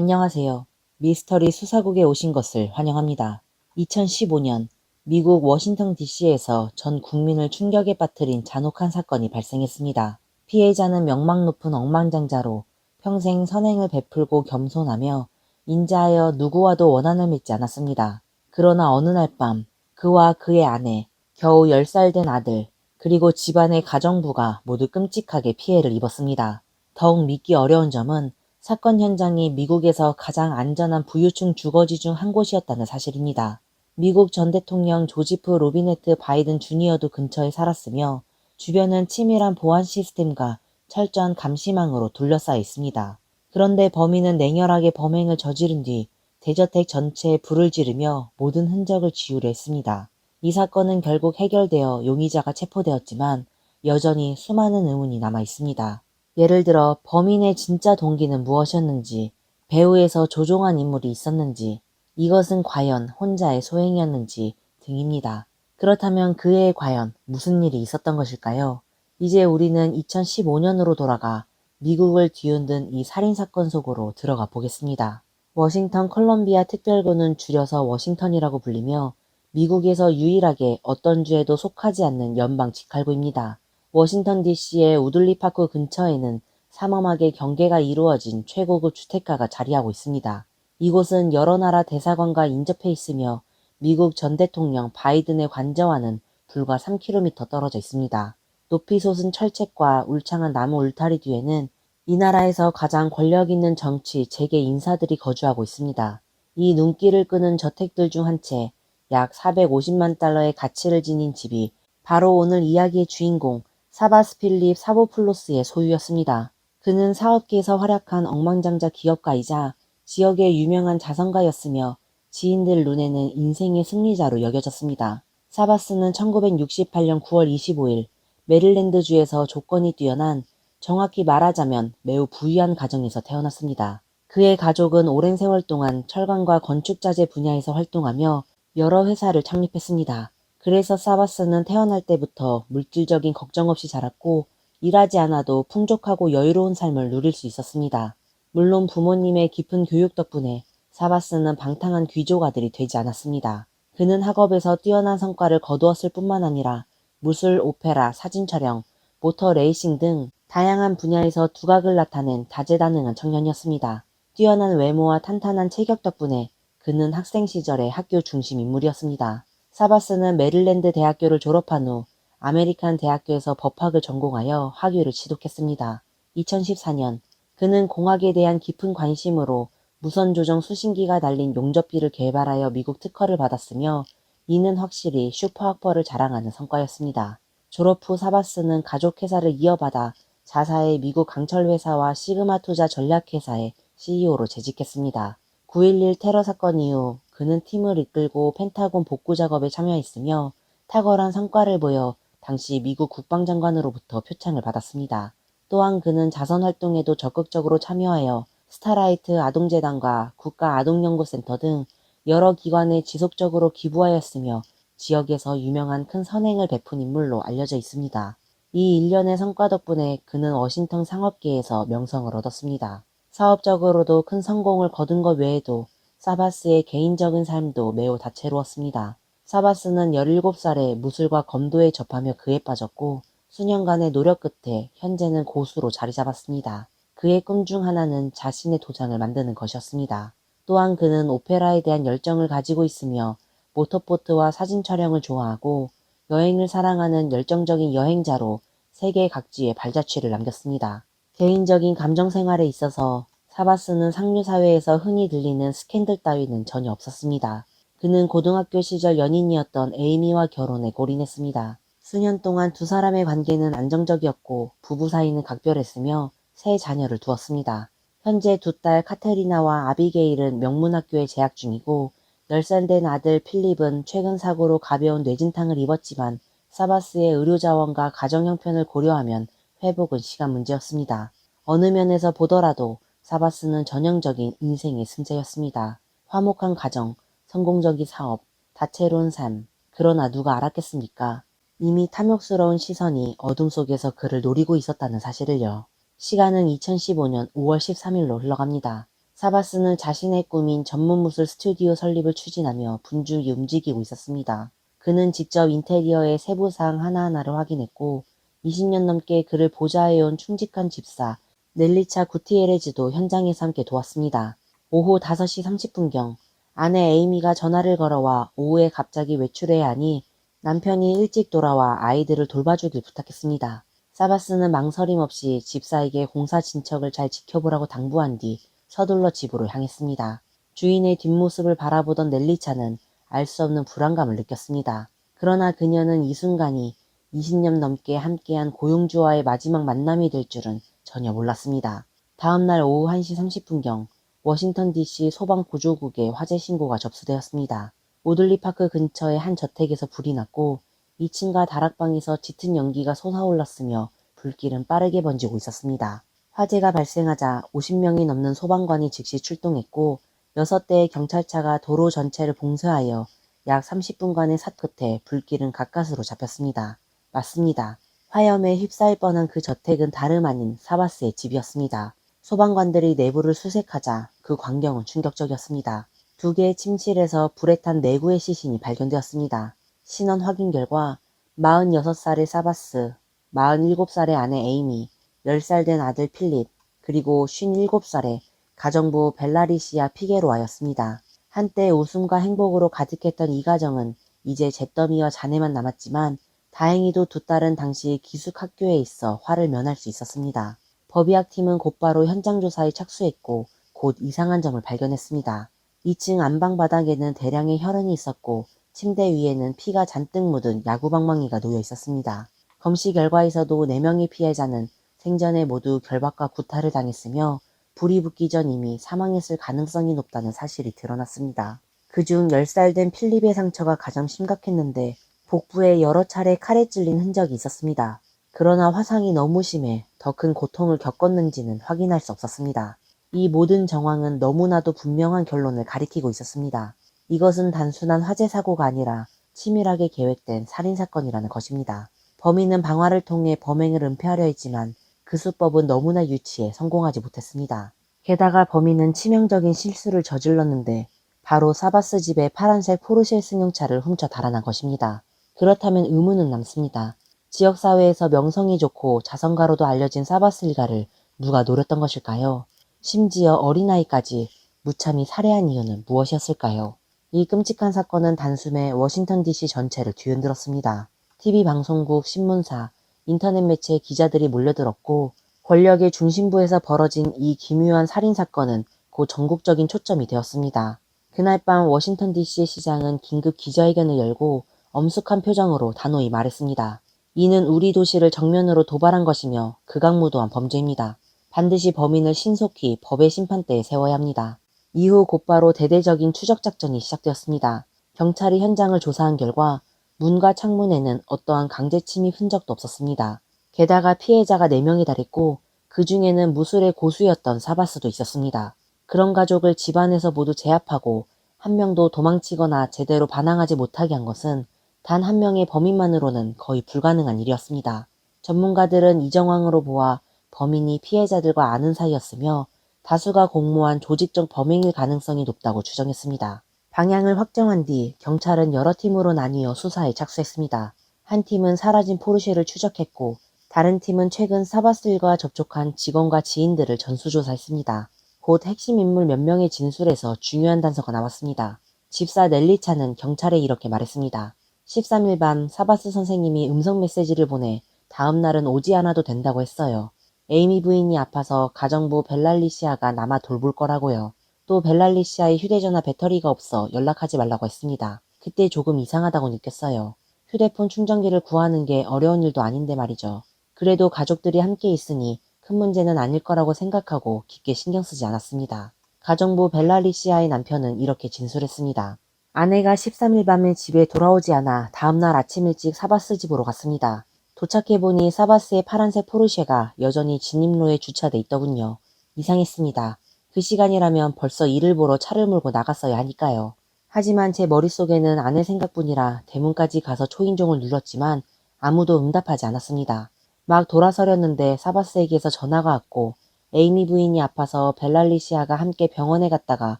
안녕하세요. 미스터리 수사국에 오신 것을 환영합니다. 2015년 미국 워싱턴 DC에서 전 국민을 충격에 빠뜨린 잔혹한 사건이 발생했습니다. 피해자는 명망 높은 억만장자로 평생 선행을 베풀고 겸손하며 인자하여 누구와도 원한을 맺지 않았습니다. 그러나 어느 날 밤 그와 그의 아내, 겨우 10살 된 아들, 그리고 집안의 가정부가 모두 끔찍하게 피해를 입었습니다. 더욱 믿기 어려운 점은 사건 현장이 미국에서 가장 안전한 부유층 주거지 중 한 곳이었다는 사실입니다. 미국 전 대통령 조지프 로비네트 바이든 주니어도 근처에 살았으며 주변은 치밀한 보안 시스템과 철저한 감시망으로 둘러싸여 있습니다. 그런데 범인은 냉혈하게 범행을 저지른 뒤 대저택 전체에 불을 지르며 모든 흔적을 지우려 했습니다. 이 사건은 결국 해결되어 용의자가 체포되었지만 여전히 수많은 의문이 남아 있습니다. 예를 들어 범인의 진짜 동기는 무엇이었는지, 배후에서 조종한 인물이 있었는지, 이것은 과연 혼자의 소행이었는지 등입니다. 그렇다면 그에 과연 무슨 일이 있었던 것일까요? 이제 우리는 2015년으로 돌아가 미국을 뒤흔든 이 살인사건 속으로 들어가 보겠습니다. 워싱턴 컬럼비아 특별구는 줄여서 워싱턴이라고 불리며 미국에서 유일하게 어떤 주에도 속하지 않는 연방 직할구입니다. 워싱턴 DC의 우들리 파크 근처에는 삼엄하게 경계가 이루어진 최고급 주택가가 자리하고 있습니다. 이곳은 여러 나라 대사관과 인접해 있으며 미국 전 대통령 바이든의 관저와는 불과 3km 떨어져 있습니다. 높이 솟은 철책과 울창한 나무 울타리 뒤에는 이 나라에서 가장 권력 있는 정치, 재계 인사들이 거주하고 있습니다. 이 눈길을 끄는 저택들 중 한 채 약 450만 달러의 가치를 지닌 집이 바로 오늘 이야기의 주인공 사바스 필립 사보플로스의 소유였습니다. 그는 사업계에서 활약한 억만장자 기업가이자 지역의 유명한 자선가였으며 지인들 눈에는 인생의 승리자로 여겨졌습니다. 사바스는 1968년 9월 25일 메릴랜드주에서 조건이 뛰어난, 정확히 말하자면 매우 부유한 가정에서 태어났습니다. 그의 가족은 오랜 세월 동안 철강과 건축자재 분야에서 활동하며 여러 회사를 창립했습니다. 그래서 사바스는 태어날 때부터 물질적인 걱정 없이 자랐고 일하지 않아도 풍족하고 여유로운 삶을 누릴 수 있었습니다. 물론 부모님의 깊은 교육 덕분에 사바스는 방탕한 귀족 아들이 되지 않았습니다. 그는 학업에서 뛰어난 성과를 거두었을 뿐만 아니라 무술, 오페라, 사진 촬영, 모터 레이싱 등 다양한 분야에서 두각을 나타낸 다재다능한 청년이었습니다. 뛰어난 외모와 탄탄한 체격 덕분에 그는 학생 시절의 학교 중심 인물이었습니다. 사바스는 메릴랜드 대학교를 졸업한 후 아메리칸 대학교에서 법학을 전공하여 학위를 취득했습니다. 2014년 그는 공학에 대한 깊은 관심으로 무선조정 수신기가 달린 용접기를 개발하여 미국 특허를 받았으며 이는 확실히 슈퍼학벌을 자랑하는 성과였습니다. 졸업 후 사바스는 가족회사를 이어받아 자사의 미국 강철회사와 시그마 투자 전략회사의 CEO로 재직했습니다. 9.11 테러 사건 이후 그는 팀을 이끌고 펜타곤 복구 작업에 참여했으며 탁월한 성과를 보여 당시 미국 국방장관으로부터 표창을 받았습니다. 또한 그는 자선활동에도 적극적으로 참여하여 스타라이트 아동재단과 국가아동연구센터 등 여러 기관에 지속적으로 기부하였으며 지역에서 유명한 큰 선행을 베푼 인물로 알려져 있습니다. 이 일련의 성과 덕분에 그는 워싱턴 상업계에서 명성을 얻었습니다. 사업적으로도 큰 성공을 거둔 것 외에도 사바스의 개인적인 삶도 매우 다채로웠습니다. 사바스는 17살에 무술과 검도에 접하며 그에 빠졌고 수년간의 노력 끝에 현재는 고수로 자리 잡았습니다. 그의 꿈 중 하나는 자신의 도장을 만드는 것이었습니다. 또한 그는 오페라에 대한 열정을 가지고 있으며 모터보트와 사진 촬영을 좋아하고 여행을 사랑하는 열정적인 여행자로 세계 각지에 발자취를 남겼습니다. 개인적인 감정 생활에 있어서 사바스는 상류 사회에서 흔히 들리는 스캔들 따위는 전혀 없었습니다. 그는 고등학교 시절 연인이었던 에이미와 결혼에 골인했습니다. 수년 동안 두 사람의 관계는 안정적이었고 부부 사이는 각별했으며 세 자녀를 두었습니다. 현재 두 딸 카테리나와 아비게일은 명문학교에 재학 중이고 10살 된 아들 필립은 최근 사고로 가벼운 뇌진탕을 입었지만 사바스의 의료자원과 가정 형편을 고려하면 회복은 시간 문제였습니다. 어느 면에서 보더라도 사바스는 전형적인 인생의 승자였습니다. 화목한 가정, 성공적인 사업, 다채로운 삶. 그러나 누가 알았겠습니까? 이미 탐욕스러운 시선이 어둠 속에서 그를 노리고 있었다는 사실을요. 시간은 2015년 5월 13일로 흘러갑니다. 사바스는 자신의 꿈인 전문 무술 스튜디오 설립을 추진하며 분주히 움직이고 있었습니다. 그는 직접 인테리어의 세부사항 하나하나를 확인했고 20년 넘게 그를 보좌해온 충직한 집사 넬리차 구티에레즈도 현장에서 함께 도왔습니다. 오후 5시 30분경 아내 에이미가 전화를 걸어와 오후에 갑자기 외출해야 하니 남편이 일찍 돌아와 아이들을 돌봐주길 부탁했습니다. 사바스는 망설임 없이 집사에게 공사 진척을 잘 지켜보라고 당부한 뒤 서둘러 집으로 향했습니다. 주인의 뒷모습을 바라보던 넬리차는 알 수 없는 불안감을 느꼈습니다. 그러나 그녀는 이 순간이 20년 넘게 함께한 고용주와의 마지막 만남이 될 줄은 전혀 몰랐습니다. 다음날 오후 1시 30분경 워싱턴 DC 소방보조국에 화재 신고가 접수되었습니다. 오들리 파크 근처의 한 저택에서 불이 났고 2층과 다락방에서 짙은 연기가 솟아올랐으며 불길은 빠르게 번지고 있었습니다. 화재가 발생하자 50명이 넘는 소방관이 즉시 출동했고 6대의 경찰차가 도로 전체를 봉쇄하여 약 30분간의 sát 끝에 불길은 가까스로 잡혔습니다. 맞습니다. 화염에 휩싸일 뻔한 그 저택은 다름 아닌 사바스의 집이었습니다. 소방관들이 내부를 수색하자 그 광경은 충격적이었습니다. 2개의 침실에서 불에 탄 내구의 시신이 발견되었습니다. 신원 확인 결과 46살의 사바스, 47살의 아내 에이미, 10살 된 아들 필립, 그리고 57살의 가정부 벨라리시아 피게로아였습니다. 한때 웃음과 행복으로 가득했던 이 가정은 이제 잿더미와 잔해만 남았지만 다행히도 2딸은 당시 기숙학교에 있어 화를 면할 수 있었습니다. 법의학팀은 곧바로 현장 조사에 착수했고 곧 이상한 점을 발견했습니다. 2층 안방 바닥에는 대량의 혈흔이 있었고 침대 위에는 피가 잔뜩 묻은 야구방망이가 놓여 있었습니다. 검시 결과에서도 4명의 피해자는 생전에 모두 결박과 구타를 당했으며 불이 붙기 전 이미 사망했을 가능성이 높다는 사실이 드러났습니다. 그중 10살 된 필립의 상처가 가장 심각했는데 복부에 여러 차례 칼에 찔린 흔적이 있었습니다. 그러나 화상이 너무 심해 더 큰 고통을 겪었는지는 확인할 수 없었습니다. 이 모든 정황은 너무나도 분명한 결론을 가리키고 있었습니다. 이것은 단순한 화재 사고가 아니라 치밀하게 계획된 살인사건이라는 것입니다. 범인은 방화를 통해 범행을 은폐하려 했지만 그 수법은 너무나 유치해 성공하지 못했습니다. 게다가 범인은 치명적인 실수를 저질렀는데 바로 사바스 집의 파란색 포르쉐 승용차를 훔쳐 달아난 것입니다. 그렇다면 의문은 남습니다. 지역사회에서 명성이 좋고 자선가로도 알려진 사바스 일가를 누가 노렸던 것일까요? 심지어 어린아이까지 무참히 살해한 이유는 무엇이었을까요? 이 끔찍한 사건은 단숨에 워싱턴 DC 전체를 뒤흔들었습니다. TV방송국, 신문사, 인터넷 매체의 기자들이 몰려들었고 권력의 중심부에서 벌어진 이 기묘한 살인사건은 곧 전국적인 초점이 되었습니다. 그날 밤 워싱턴 DC의 시장은 긴급 기자회견을 열고 엄숙한 표정으로 단호히 말했습니다. 이는 우리 도시를 정면으로 도발한 것이며 극악무도한 범죄입니다. 반드시 범인을 신속히 법의 심판대에 세워야 합니다. 이후 곧바로 대대적인 추적작전이 시작되었습니다. 경찰이 현장을 조사한 결과 문과 창문에는 어떠한 강제침입 흔적도 없었습니다. 게다가 피해자가 4명이 달했고 그 중에는 무술의 고수였던 사바스도 있었습니다. 그런 가족을 집안에서 모두 제압하고 한 명도 도망치거나 제대로 반항하지 못하게 한 것은 단 한 명의 범인만으로는 거의 불가능한 일이었습니다. 전문가들은 이 정황으로 보아 범인이 피해자들과 아는 사이였으며 다수가 공모한 조직적 범행일 가능성이 높다고 추정했습니다. 방향을 확정한 뒤 경찰은 여러 팀으로 나뉘어 수사에 착수했습니다. 한 팀은 사라진 포르쉐를 추적했고 다른 팀은 최근 사바스 일과 접촉한 직원과 지인들을 전수조사했습니다. 곧 핵심 인물 몇 명의 진술에서 중요한 단서가 나왔습니다. 집사 넬리차는 경찰에 이렇게 말했습니다. 13일 밤 사바스 선생님이 음성 메시지를 보내 다음 날은 오지 않아도 된다고 했어요. 에이미 부인이 아파서 가정부 벨랄리시아가 남아 돌볼 거라고요. 또 벨랄리시아의 휴대전화 배터리가 없어 연락하지 말라고 했습니다. 그때 조금 이상하다고 느꼈어요. 휴대폰 충전기를 구하는 게 어려운 일도 아닌데 말이죠. 그래도 가족들이 함께 있으니 큰 문제는 아닐 거라고 생각하고 깊게 신경 쓰지 않았습니다. 가정부 벨랄리시아의 남편은 이렇게 진술했습니다. 아내가 13일 밤에 집에 돌아오지 않아 다음날 아침 일찍 사바스 집으로 갔습니다. 도착해보니 사바스의 파란색 포르쉐가 여전히 진입로에 주차돼 있더군요. 이상했습니다. 그 시간이라면 벌써 일을 보러 차를 몰고 나갔어야 하니까요. 하지만 제 머릿속에는 아내 생각뿐이라 대문까지 가서 초인종을 눌렀지만 아무도 응답하지 않았습니다. 막 돌아서렸는데 사바스에게서 전화가 왔고 에이미 부인이 아파서 벨랄리시아가 함께 병원에 갔다가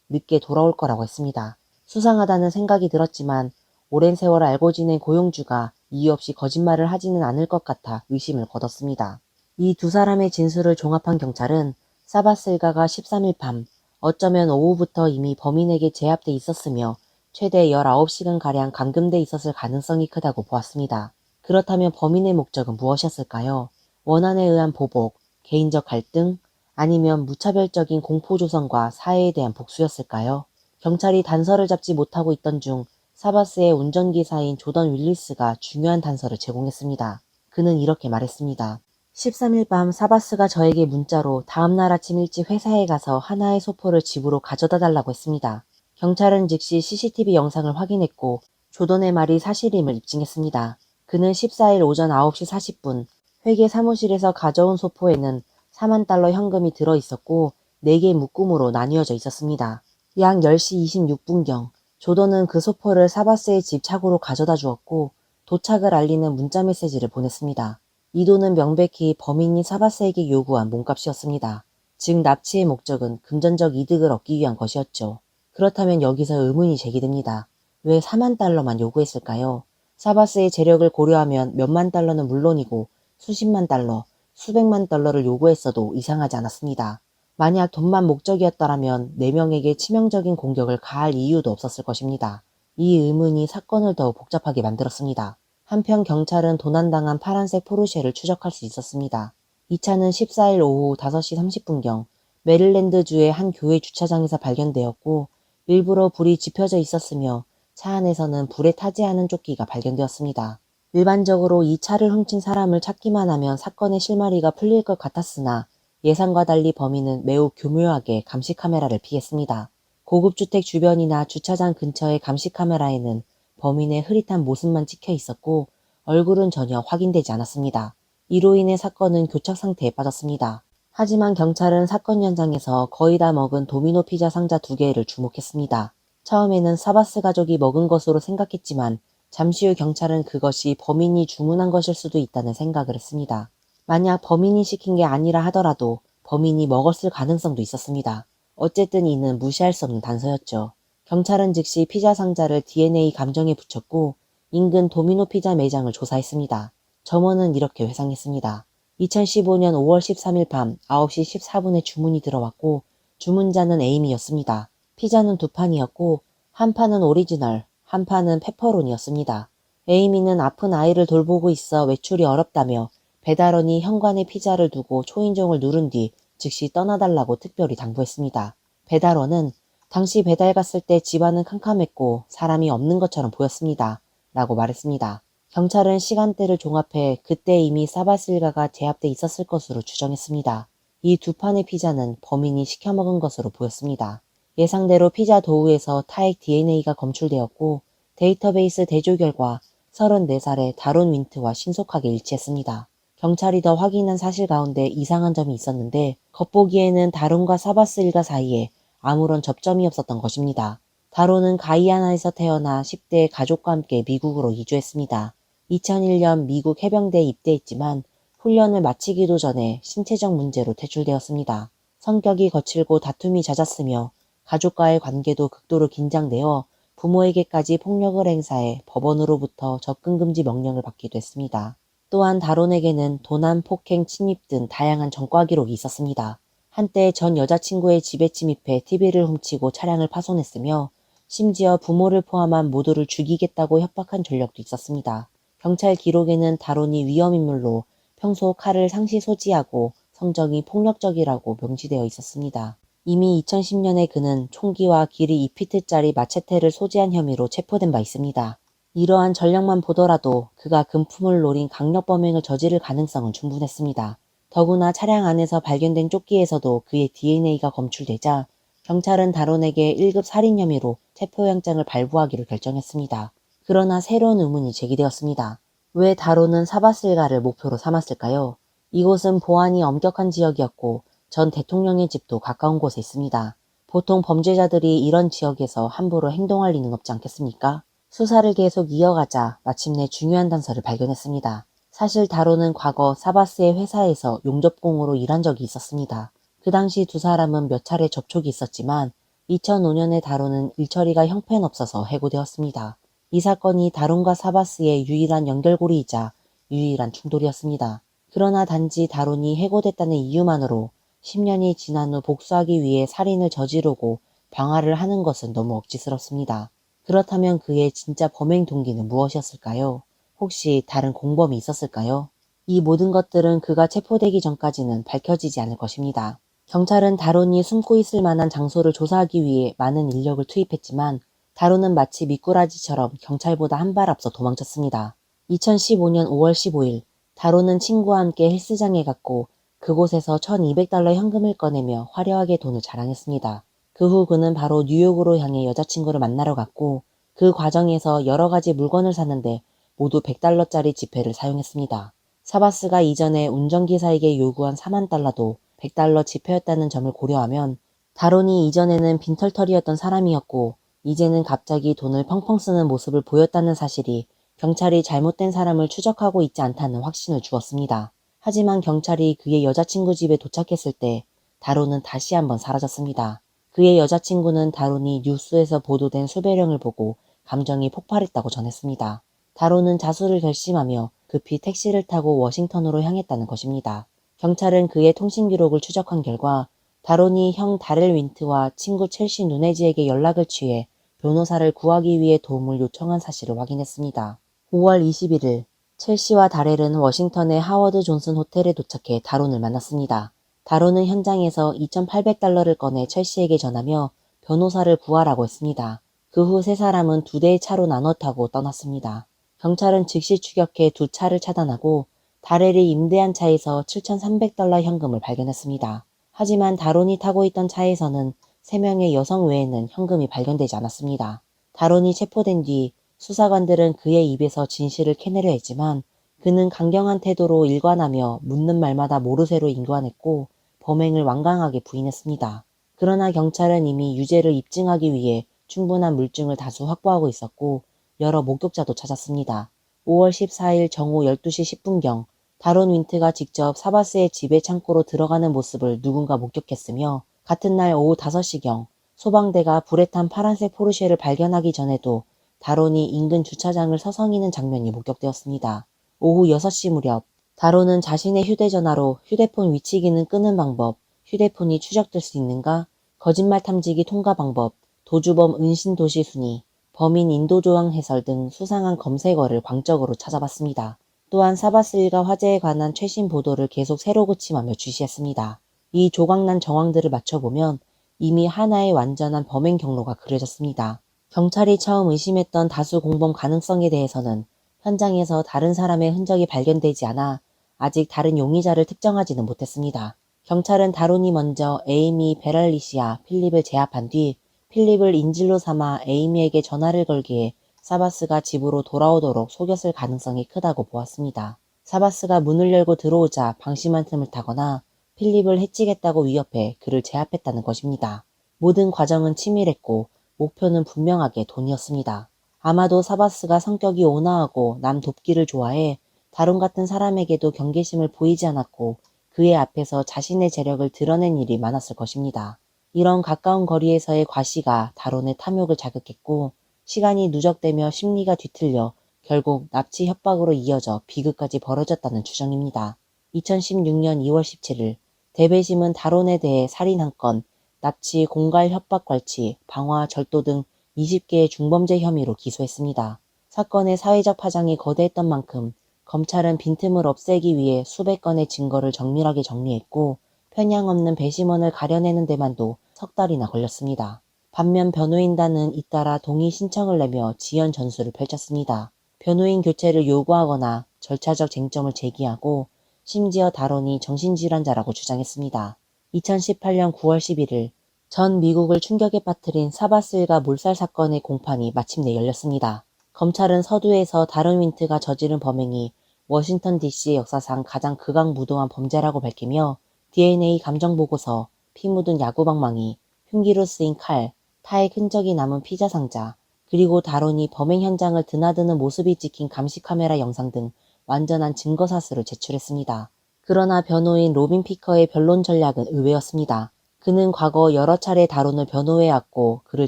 늦게 돌아올 거라고 했습니다. 수상하다는 생각이 들었지만 오랜 세월 알고 지낸 고용주가 이유 없이 거짓말을 하지는 않을 것 같아 의심을 거뒀습니다. 이 두 사람의 진술을 종합한 경찰은 사바스 일가가 13일 밤 어쩌면 오후부터 이미 범인에게 제압돼 있었으며 최대 19시간가량 감금돼 있었을 가능성이 크다고 보았습니다. 그렇다면 범인의 목적은 무엇이었을까요? 원한에 의한 보복, 개인적 갈등, 아니면 무차별적인 공포 조성과 사회에 대한 복수였을까요? 경찰이 단서를 잡지 못하고 있던 중 사바스의 운전기사인 조던 윌리스가 중요한 단서를 제공했습니다. 그는 이렇게 말했습니다. 13일 밤 사바스가 저에게 문자로 다음날 아침 일찍 회사에 가서 하나의 소포를 집으로 가져다 달라고 했습니다. 경찰은 즉시 CCTV 영상을 확인했고 조던의 말이 사실임을 입증했습니다. 그는 14일 오전 9시 40분 회계 사무실에서 가져온 소포에는 4만 달러 현금이 들어있었고 4개 묶음으로 나뉘어져 있었습니다. 약 10시 26분경 조던은 그 소포를 사바스의 집 차고로 가져다 주었고 도착을 알리는 문자 메시지를 보냈습니다. 이 돈은 명백히 범인이 사바스에게 요구한 몸값이었습니다. 즉 납치의 목적은 금전적 이득을 얻기 위한 것이었죠. 그렇다면 여기서 의문이 제기됩니다. 왜 4만 달러만 요구했을까요? 사바스의 재력을 고려하면 몇만 달러는 물론이고 수십만 달러, 수백만 달러를 요구했어도 이상하지 않았습니다. 만약 돈만 목적이었다면 4명에게 치명적인 공격을 가할 이유도 없었을 것입니다. 이 의문이 사건을 더욱 복잡하게 만들었습니다. 한편 경찰은 도난당한 파란색 포르쉐를 추적할 수 있었습니다. 이 차는 14일 오후 5시 30분경 메릴랜드주의 한 교회 주차장에서 발견되었고 일부러 불이 지펴져 있었으며 차 안에서는 불에 타지 않은 조끼가 발견되었습니다. 일반적으로 이 차를 훔친 사람을 찾기만 하면 사건의 실마리가 풀릴 것 같았으나 예상과 달리 범인은 매우 교묘하게 감시카메라를 피했습니다. 고급주택 주변이나 주차장 근처의 감시카메라에는 범인의 흐릿한 모습만 찍혀 있었고 얼굴은 전혀 확인되지 않았습니다. 이로 인해 사건은 교착 상태에 빠졌습니다. 하지만 경찰은 사건 현장에서 거의 다 먹은 도미노 피자 상자 2개를 주목했습니다. 처음에는 사바스 가족이 먹은 것으로 생각했지만 잠시 후 경찰은 그것이 범인이 주문한 것일 수도 있다는 생각을 했습니다. 만약 범인이 시킨 게 아니라 하더라도 범인이 먹었을 가능성도 있었습니다. 어쨌든 이는 무시할 수 없는 단서였죠. 경찰은 즉시 피자 상자를 DNA 감정에 붙였고 인근 도미노 피자 매장을 조사했습니다. 점원은 이렇게 회상했습니다. 2015년 5월 13일 밤 9시 14분에 주문이 들어왔고 주문자는 에이미였습니다. 피자는 2판이었고 한 판은 오리지널, 한 판은 페퍼론이었습니다. 에이미는 아픈 아이를 돌보고 있어 외출이 어렵다며 배달원이 현관에 피자를 두고 초인종을 누른 뒤 즉시 떠나달라고 특별히 당부했습니다. 배달원은 당시 배달 갔을 때 집안은 캄캄했고 사람이 없는 것처럼 보였습니다. 라고 말했습니다. 경찰은 시간대를 종합해 그때 이미 사바스 일가가 제압돼 있었을 것으로 추정했습니다. 이 2판의 피자는 범인이 시켜 먹은 것으로 보였습니다. 예상대로 피자 도우에서 타액 DNA가 검출되었고 데이터베이스 대조 결과 34살의 다론 윈트와 신속하게 일치했습니다. 경찰이 더 확인한 사실 가운데 이상한 점이 있었는데 겉보기에는 다론과 사바스 일가 사이에 아무런 접점이 없었던 것입니다. 다론은 가이아나에서 태어나 10대 가족과 함께 미국으로 이주했습니다. 2001년 미국 해병대에 입대했지만 훈련을 마치기도 전에 신체적 문제로 퇴출되었습니다. 성격이 거칠고 다툼이 잦았으며 가족과의 관계도 극도로 긴장되어 부모에게까지 폭력을 행사해 법원으로부터 접근금지 명령을 받기도 했습니다. 또한 다론에게는 도난, 폭행, 침입 등 다양한 전과 기록이 있었습니다. 한때 전 여자친구의 집에 침입해 TV를 훔치고 차량을 파손했으며 심지어 부모를 포함한 모두를 죽이겠다고 협박한 전력도 있었습니다. 경찰 기록에는 다론이 위험인물로 평소 칼을 상시 소지하고 성정이 폭력적이라고 명시되어 있었습니다. 이미 2010년에 그는 총기와 길이 2피트짜리 마체테를 소지한 혐의로 체포된 바 있습니다. 이러한 전력만 보더라도 그가 금품을 노린 강력범행을 저지를 가능성은 충분했습니다. 더구나 차량 안에서 발견된 조끼에서도 그의 DNA가 검출되자 경찰은 다론에게 1급 살인 혐의로 체포영장을 발부하기로 결정했습니다. 그러나 새로운 의문이 제기되었습니다. 왜 다론은 사바스 일가를 목표로 삼았을까요? 이곳은 보안이 엄격한 지역이었고 전 대통령의 집도 가까운 곳에 있습니다. 보통 범죄자들이 이런 지역에서 함부로 행동할 리는 없지 않겠습니까? 수사를 계속 이어가자 마침내 중요한 단서를 발견했습니다. 사실 다론은 과거 사바스의 회사에서 용접공으로 일한 적이 있었습니다. 그 당시 두 사람은 몇 차례 접촉이 있었지만 2005년에 다룬은 일처리가 형편없어서 해고되었습니다. 이 사건이 다룬과 사바스의 유일한 연결고리이자 유일한 충돌이었습니다. 그러나 단지 다룬이 해고됐다는 이유만으로 10년이 지난 후 복수하기 위해 살인을 저지르고 방화를 하는 것은 너무 억지스럽습니다. 그렇다면 그의 진짜 범행 동기는 무엇이었을까요? 혹시 다른 공범이 있었을까요? 이 모든 것들은 그가 체포되기 전까지는 밝혀지지 않을 것입니다. 경찰은 다론이 숨고 있을 만한 장소를 조사하기 위해 많은 인력을 투입했지만 다론은 마치 미꾸라지처럼 경찰보다 한 발 앞서 도망쳤습니다. 2015년 5월 15일 다론은 친구와 함께 헬스장에 갔고 그곳에서 1200달러 현금을 꺼내며 화려하게 돈을 자랑했습니다. 그 후 그는 바로 뉴욕으로 향해 여자친구를 만나러 갔고 그 과정에서 여러 가지 물건을 샀는데 모두 100달러짜리 지폐를 사용했습니다. 사바스가 이전에 운전기사에게 요구한 4만 달러도 100달러 지폐였다는 점을 고려하면 다론이 이전에는 빈털터리였던 사람이었고 이제는 갑자기 돈을 펑펑 쓰는 모습을 보였다는 사실이 경찰이 잘못된 사람을 추적하고 있지 않다는 확신을 주었습니다. 하지만 경찰이 그의 여자친구 집에 도착했을 때 다론은 다시 한번 사라졌습니다. 그의 여자친구는 다론이 뉴스에서 보도된 수배령을 보고 감정이 폭발했다고 전했습니다. 다론은 자수를 결심하며 급히 택시를 타고 워싱턴으로 향했다는 것입니다. 경찰은 그의 통신 기록을 추적한 결과 다론이 형 다렐 윈트와 친구 첼시 누네지에게 연락을 취해 변호사를 구하기 위해 도움을 요청한 사실을 확인했습니다. 5월 21일 첼시와 다렐은 워싱턴의 하워드 존슨 호텔에 도착해 다론을 만났습니다. 다론은 현장에서 2,800달러를 꺼내 첼시에게 전하며 변호사를 구하라고 했습니다. 그 후 세 사람은 두 대의 차로 나눠 타고 떠났습니다. 경찰은 즉시 추격해 두 차를 차단하고 다렐이 임대한 차에서 7,300달러 현금을 발견했습니다. 하지만 다론이 타고 있던 차에서는 3명의 여성 외에는 현금이 발견되지 않았습니다. 다론이 체포된 뒤 수사관들은 그의 입에서 진실을 캐내려 했지만 그는 강경한 태도로 일관하며 묻는 말마다 모르쇠로 인관했고 범행을 완강하게 부인했습니다. 그러나 경찰은 이미 유죄를 입증하기 위해 충분한 물증을 다수 확보하고 있었고 여러 목격자도 찾았습니다. 5월 14일 정오 12시 10분경 다론 윈트가 직접 사바스의 집의 창고로 들어가는 모습을 누군가 목격했으며 같은 날 오후 5시경 소방대가 불에 탄 파란색 포르쉐를 발견하기 전에도 다론이 인근 주차장을 서성이는 장면이 목격되었습니다. 오후 6시 무렵 다론은 자신의 휴대전화로 휴대폰 위치기는 끄는 방법, 휴대폰이 추적될 수 있는가, 거짓말 탐지기 통과 방법, 도주범 은신 도시 순위, 범인 인도조항 해설 등 수상한 검색어를 광적으로 찾아봤습니다. 또한 사바스 일가 화재에 관한 최신 보도를 계속 새로 고침하며 주시했습니다. 이 조각난 정황들을 맞춰보면 이미 하나의 완전한 범행 경로가 그려졌습니다. 경찰이 처음 의심했던 다수 공범 가능성에 대해서는 현장에서 다른 사람의 흔적이 발견되지 않아 아직 다른 용의자를 특정하지는 못했습니다. 경찰은 다론이 먼저 에이미 베랄리시아 필립을 제압한 뒤 필립을 인질로 삼아 에이미에게 전화를 걸기에 사바스가 집으로 돌아오도록 속였을 가능성이 크다고 보았습니다. 사바스가 문을 열고 들어오자 방심한 틈을 타거나 필립을 해치겠다고 위협해 그를 제압했다는 것입니다. 모든 과정은 치밀했고 목표는 분명하게 돈이었습니다. 아마도 사바스가 성격이 온화하고 남 돕기를 좋아해 다론 같은 사람에게도 경계심을 보이지 않았고 그의 앞에서 자신의 재력을 드러낸 일이 많았을 것입니다. 이런 가까운 거리에서의 과시가 다론의 탐욕을 자극했고 시간이 누적되며 심리가 뒤틀려 결국 납치 협박으로 이어져 비극까지 벌어졌다는 추정입니다. 2016년 2월 17일 대배심은 다론에 대해 살인 한 건, 납치, 공갈 협박 괄치, 방화, 절도 등 20개의 중범죄 혐의로 기소했습니다. 사건의 사회적 파장이 거대했던 만큼 검찰은 빈틈을 없애기 위해 수백 건의 증거를 정밀하게 정리했고 편향 없는 배심원을 가려내는 데만도 석 달이나 걸렸습니다. 반면 변호인단은 잇따라 동의 신청을 내며 지연 전수를 펼쳤습니다. 변호인 교체를 요구하거나 절차적 쟁점을 제기하고 심지어 다론이 정신질환자라고 주장했습니다. 2018년 9월 11일 전 미국을 충격에 빠뜨린 사바스 일가 몰살 사건의 공판이 마침내 열렸습니다. 검찰은 서두에서 다론 윈트가 저지른 범행이 워싱턴 DC의 역사상 가장 극악무도한 범죄라고 밝히며 DNA 감정보고서, 피 묻은 야구방망이, 흉기로 쓰인 칼, 타액 흔적이 남은 피자 상자, 그리고 다론이 범행 현장을 드나드는 모습이 찍힌 감시카메라 영상 등 완전한 증거사실을 제출했습니다. 그러나 변호인 로빈 피커의 변론 전략은 의외였습니다. 그는 과거 여러 차례 다론을 변호해왔고 그를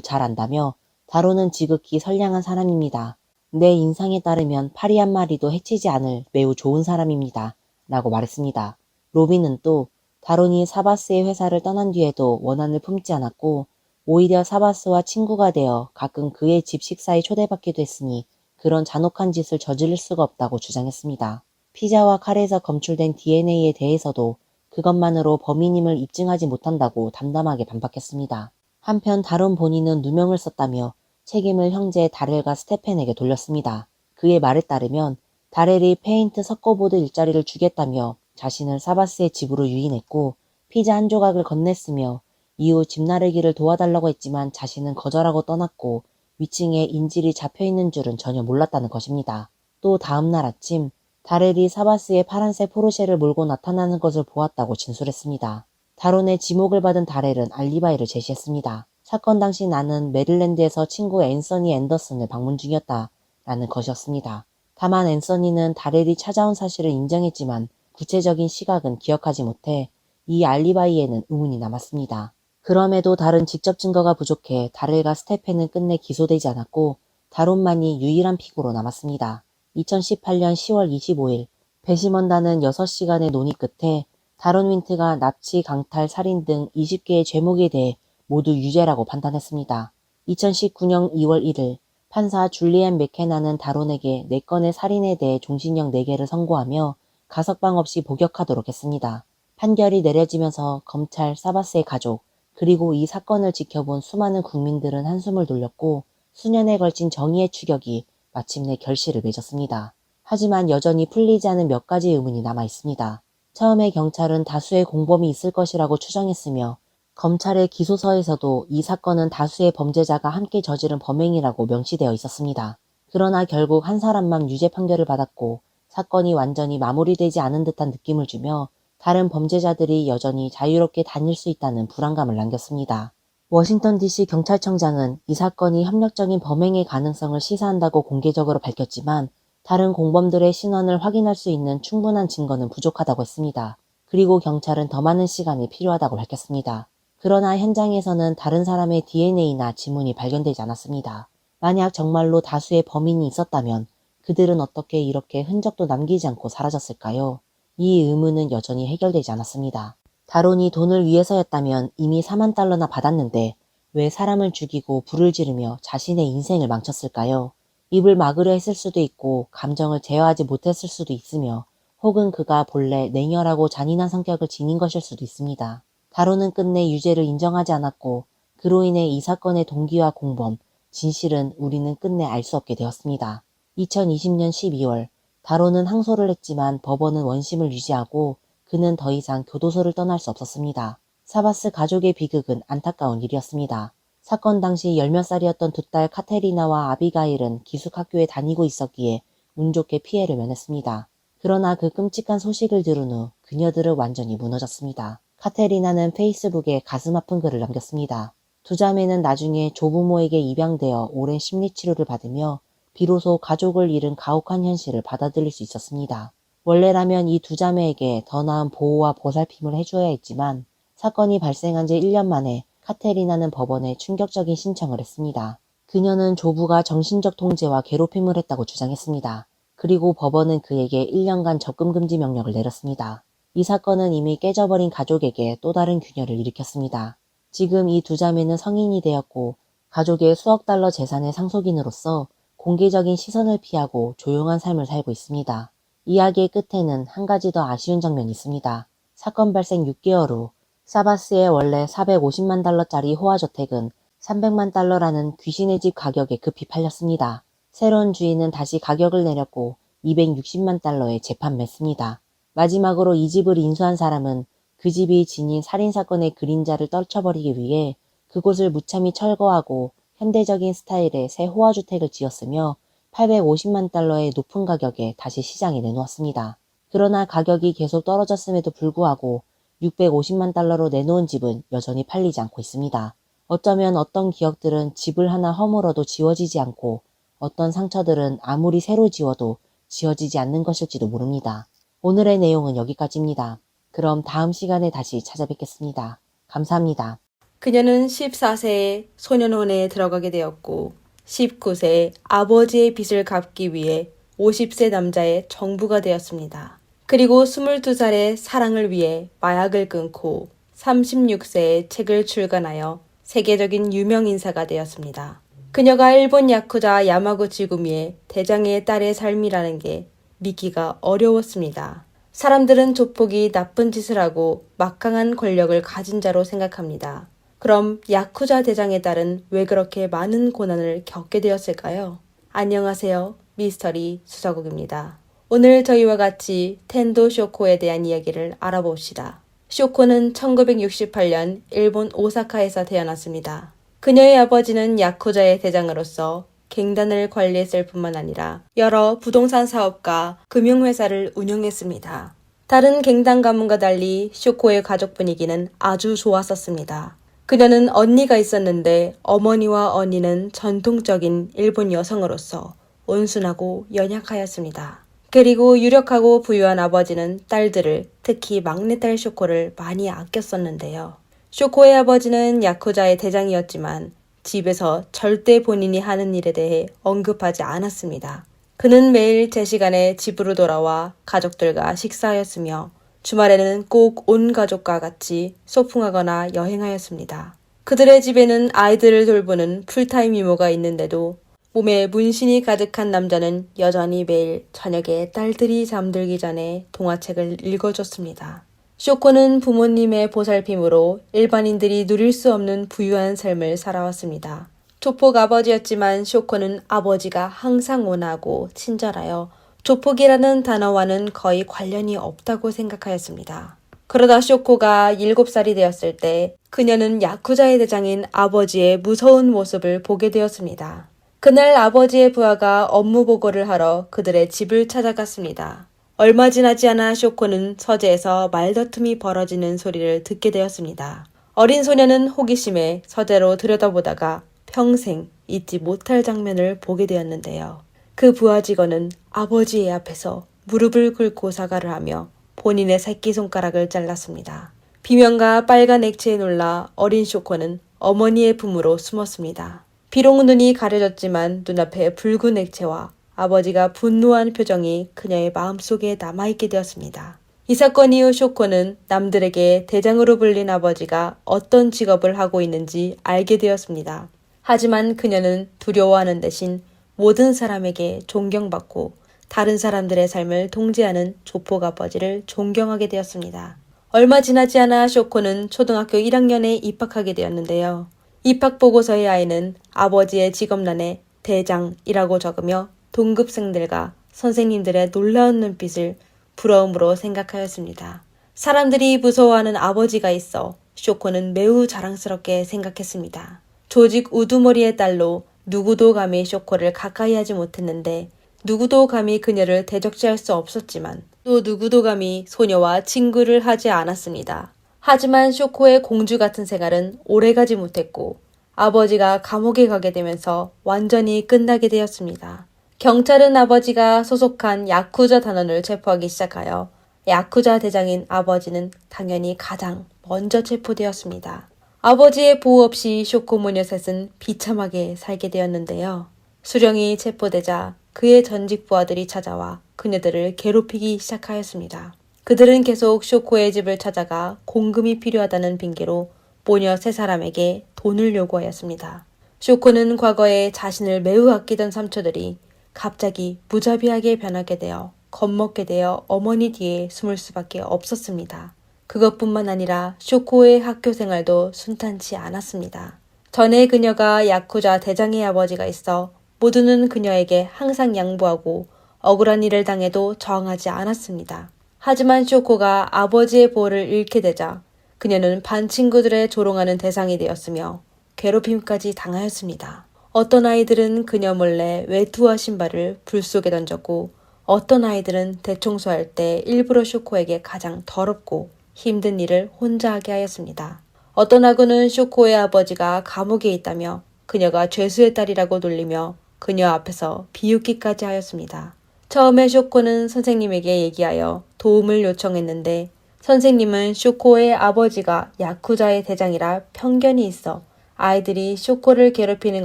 잘 안다며 다론은 지극히 선량한 사람입니다. 내 인상에 따르면 파리 한 마리도 해치지 않을 매우 좋은 사람입니다. 라고 말했습니다. 로빈은 또 다론이 사바스의 회사를 떠난 뒤에도 원한을 품지 않았고 오히려 사바스와 친구가 되어 가끔 그의 집 식사에 초대받기도 했으니 그런 잔혹한 짓을 저지를 수가 없다고 주장했습니다. 피자와 칼에서 검출된 DNA에 대해서도 그것만으로 범인임을 입증하지 못한다고 담담하게 반박했습니다. 한편 다론 본인은 누명을 썼다며 책임을 형제 다렐과 스테펜에게 돌렸습니다. 그의 말에 따르면 다렐이 페인트 섞어보드 일자리를 주겠다며 자신을 사바스의 집으로 유인했고 피자 한 조각을 건넸으며 이후 집 나르기를 도와달라고 했지만 자신은 거절하고 떠났고 위층에 인질이 잡혀있는 줄은 전혀 몰랐다는 것입니다. 또 다음날 아침 다렐이 사바스의 파란색 포르쉐를 몰고 나타나는 것을 보았다고 진술했습니다. 다론의 지목을 받은 다렐은 알리바이를 제시했습니다. 사건 당시 나는 메릴랜드에서 친구 앤서니 앤더슨을 방문 중이었다 라는 것이었습니다. 다만 앤서니는 다렐이 찾아온 사실을 인정했지만 구체적인 시각은 기억하지 못해 이 알리바이에는 의문이 남았습니다. 그럼에도 다른 직접 증거가 부족해 다렐과 스테펜은 끝내 기소되지 않았고 다론만이 유일한 피고로 남았습니다. 2018년 10월 25일 배심원단은 6시간의 논의 끝에 다론 윈트가 납치, 강탈, 살인 등 20개의 죄목에 대해 모두 유죄라고 판단했습니다. 2019년 2월 1일 판사 줄리엔 맥케나는 다론에게 4건의 살인에 대해 종신형 4개를 선고하며 가석방 없이 복역하도록 했습니다. 판결이 내려지면서 검찰, 사바스의 가족, 그리고 이 사건을 지켜본 수많은 국민들은 한숨을 돌렸고 수년에 걸친 정의의 추격이 마침내 결실을 맺었습니다. 하지만 여전히 풀리지 않은 몇 가지 의문이 남아 있습니다. 처음에 경찰은 다수의 공범이 있을 것이라고 추정했으며 검찰의 기소서에서도 이 사건은 다수의 범죄자가 함께 저지른 범행이라고 명시되어 있었습니다. 그러나 결국 한 사람만 유죄 판결을 받았고 사건이 완전히 마무리되지 않은 듯한 느낌을 주며 다른 범죄자들이 여전히 자유롭게 다닐 수 있다는 불안감을 남겼습니다. 워싱턴 DC 경찰청장은 이 사건이 협력적인 범행의 가능성을 시사한다고 공개적으로 밝혔지만 다른 공범들의 신원을 확인할 수 있는 충분한 증거는 부족하다고 했습니다. 그리고 경찰은 더 많은 시간이 필요하다고 밝혔습니다. 그러나 현장에서는 다른 사람의 DNA나 지문이 발견되지 않았습니다. 만약 정말로 다수의 범인이 있었다면 그들은 어떻게 이렇게 흔적도 남기지 않고 사라졌을까요? 이 의문은 여전히 해결되지 않았습니다. 다론이 돈을 위해서였다면 이미 4만 달러나 받았는데 왜 사람을 죽이고 불을 지르며 자신의 인생을 망쳤을까요? 입을 막으려 했을 수도 있고 감정을 제어하지 못했을 수도 있으며 혹은 그가 본래 냉혈하고 잔인한 성격을 지닌 것일 수도 있습니다. 다론은 끝내 유죄를 인정하지 않았고 그로 인해 이 사건의 동기와 공범, 진실은 우리는 끝내 알 수 없게 되었습니다. 2020년 12월 다론은 항소를 했지만 법원은 원심을 유지하고 그는 더 이상 교도소를 떠날 수 없었습니다. 사바스 가족의 비극은 안타까운 일이었습니다. 사건 당시 10몇 살이었던 두 딸 카테리나와 아비가일은 기숙학교에 다니고 있었기에 운 좋게 피해를 면했습니다. 그러나 그 끔찍한 소식을 들은 후 그녀들은 완전히 무너졌습니다. 카테리나는 페이스북에 가슴 아픈 글을 남겼습니다. 두 자매는 나중에 조부모에게 입양되어 오랜 심리치료를 받으며 비로소 가족을 잃은 가혹한 현실을 받아들일 수 있었습니다. 원래라면 이 두 자매에게 더 나은 보호와 보살핌을 해줘야 했지만 사건이 발생한 지 1년 만에 카테리나는 법원에 충격적인 신청을 했습니다. 그녀는 조부가 정신적 통제와 괴롭힘을 했다고 주장했습니다. 그리고 법원은 그에게 1년간 접근 금지 명령을 내렸습니다. 이 사건은 이미 깨져버린 가족에게 또 다른 균열을 일으켰습니다. 지금 이 두 자매는 성인이 되었고 가족의 수억 달러 재산의 상속인으로서 공개적인 시선을 피하고 조용한 삶을 살고 있습니다. 이야기의 끝에는 한 가지 더 아쉬운 장면이 있습니다. 사건 발생 6개월 후 사바스의 원래 450만 달러짜리 호화저택은 300만 달러라는 귀신의 집 가격에 급히 팔렸습니다. 새로운 주인은 다시 가격을 내렸고 260만 달러에 재판매했습니다. 마지막으로 이 집을 인수한 사람은 그 집이 지닌 살인사건의 그림자를 떨쳐버리기 위해 그곳을 무참히 철거하고 현대적인 스타일의 새 호화주택을 지었으며 850만 달러의 높은 가격에 다시 시장에 내놓았습니다. 그러나 가격이 계속 떨어졌음에도 불구하고 650만 달러로 내놓은 집은 여전히 팔리지 않고 있습니다. 어쩌면 어떤 기억들은 집을 하나 허물어도 지워지지 않고 어떤 상처들은 아무리 새로 지워도 지워지지 않는 것일지도 모릅니다. 오늘의 내용은 여기까지입니다. 그럼 다음 시간에 다시 찾아뵙겠습니다. 감사합니다. 그녀는 14세에 소년원에 들어가게 되었고 19세에 아버지의 빚을 갚기 위해 50세 남자의 정부가 되었습니다. 그리고 22살에 사랑을 위해 마약을 끊고 36세에 책을 출간하여 세계적인 유명 인사가 되었습니다. 그녀가 일본 야쿠자 야마구치 구미의 대장의 딸의 삶이라는 게 믿기가 어려웠습니다. 사람들은 조폭이 나쁜 짓을 하고 막강한 권력을 가진 자로 생각합니다. 그럼 야쿠자 대장의 딸은 왜 그렇게 많은 고난을 겪게 되었을까요? 안녕하세요. 미스터리 수사국입니다. 오늘 저희와 같이 텐도 쇼코에 대한 이야기를 알아봅시다. 쇼코는 1968년 일본 오사카에서 태어났습니다. 그녀의 아버지는 야쿠자의 대장으로서 갱단을 관리했을 뿐만 아니라 여러 부동산 사업과 금융회사를 운영했습니다. 다른 갱단 가문과 달리 쇼코의 가족 분위기는 아주 좋았었습니다. 그녀는 언니가 있었는데 어머니와 언니는 전통적인 일본 여성으로서 온순하고 연약하였습니다. 그리고 유력하고 부유한 아버지는 딸들을, 특히 막내딸 쇼코를 많이 아꼈었는데요. 쇼코의 아버지는 야쿠자의 대장이었지만 집에서 절대 본인이 하는 일에 대해 언급하지 않았습니다. 그는 매일 제 시간에 집으로 돌아와 가족들과 식사하였으며 주말에는 꼭 온 가족과 같이 소풍하거나 여행하였습니다. 그들의 집에는 아이들을 돌보는 풀타임 이모가 있는데도 몸에 문신이 가득한 남자는 여전히 매일 저녁에 딸들이 잠들기 전에 동화책을 읽어줬습니다. 쇼코는 부모님의 보살핌으로 일반인들이 누릴 수 없는 부유한 삶을 살아왔습니다. 조폭 아버지였지만 쇼코는 아버지가 항상 온화하고 친절하여 조폭이라는 단어와는 거의 관련이 없다고 생각하였습니다. 그러다 쇼코가 7살이 되었을 때 그녀는 야쿠자의 대장인 아버지의 무서운 모습을 보게 되었습니다. 그날 아버지의 부하가 업무 보고를 하러 그들의 집을 찾아갔습니다. 얼마 지나지 않아 쇼코는 서재에서 말다툼이 벌어지는 소리를 듣게 되었습니다. 어린 소녀는 호기심에 서재로 들여다보다가 평생 잊지 못할 장면을 보게 되었는데요. 그 부하 직원은 아버지의 앞에서 무릎을 꿇고 사과를 하며 본인의 새끼손가락을 잘랐습니다. 비명과 빨간 액체에 놀라 어린 쇼코는 어머니의 품으로 숨었습니다. 비록 눈이 가려졌지만 눈앞에 붉은 액체와 아버지가 분노한 표정이 그녀의 마음속에 남아있게 되었습니다. 이 사건 이후 쇼코는 남들에게 대장으로 불린 아버지가 어떤 직업을 하고 있는지 알게 되었습니다. 하지만 그녀는 두려워하는 대신 모든 사람에게 존경받고 다른 사람들의 삶을 통제하는 조폭 아버지를 존경하게 되었습니다. 얼마 지나지 않아 쇼코는 초등학교 1학년에 입학하게 되었는데요. 입학 보고서의 아이는 아버지의 직업란에 대장이라고 적으며 동급생들과 선생님들의 놀라운 눈빛을 부러움으로 생각하였습니다. 사람들이 무서워하는 아버지가 있어 쇼코는 매우 자랑스럽게 생각했습니다. 조직 우두머리의 딸로 누구도 감히 쇼코를 가까이 하지 못했는데 누구도 감히 그녀를 대적지할 수 없었지만 또 누구도 감히 소녀와 친구를 하지 않았습니다. 하지만 쇼코의 공주 같은 생활은 오래가지 못했고 아버지가 감옥에 가게 되면서 완전히 끝나게 되었습니다. 경찰은 아버지가 소속한 야쿠자 단원을 체포하기 시작하여 야쿠자 대장인 아버지는 당연히 가장 먼저 체포되었습니다. 아버지의 보호 없이 쇼코 모녀 셋은 비참하게 살게 되었는데요. 수령이 체포되자 그의 전직 부하들이 찾아와 그녀들을 괴롭히기 시작하였습니다. 그들은 계속 쇼코의 집을 찾아가 공금이 필요하다는 핑계로 모녀 세 사람에게 돈을 요구하였습니다. 쇼코는 과거에 자신을 매우 아끼던 삼촌들이 갑자기 무자비하게 변하게 되어 겁먹게 되어 어머니 뒤에 숨을 수밖에 없었습니다. 그것뿐만 아니라 쇼코의 학교 생활도 순탄치 않았습니다. 전에 그녀가 야쿠자 대장의 아버지가 있어 모두는 그녀에게 항상 양보하고 억울한 일을 당해도 저항하지 않았습니다. 하지만 쇼코가 아버지의 보호를 잃게 되자 그녀는 반 친구들의 조롱하는 대상이 되었으며 괴롭힘까지 당하였습니다. 어떤 아이들은 그녀 몰래 외투와 신발을 불 속에 던졌고 어떤 아이들은 대청소할 때 일부러 쇼코에게 가장 더럽고 힘든 일을 혼자 하게 하였습니다. 어떤 아군은 쇼코의 아버지가 감옥에 있다며 그녀가 죄수의 딸이라고 놀리며 그녀 앞에서 비웃기까지 하였습니다. 처음에 쇼코는 선생님에게 얘기하여 도움을 요청했는데 선생님은 쇼코의 아버지가 야쿠자의 대장이라 편견이 있어 아이들이 쇼코를 괴롭히는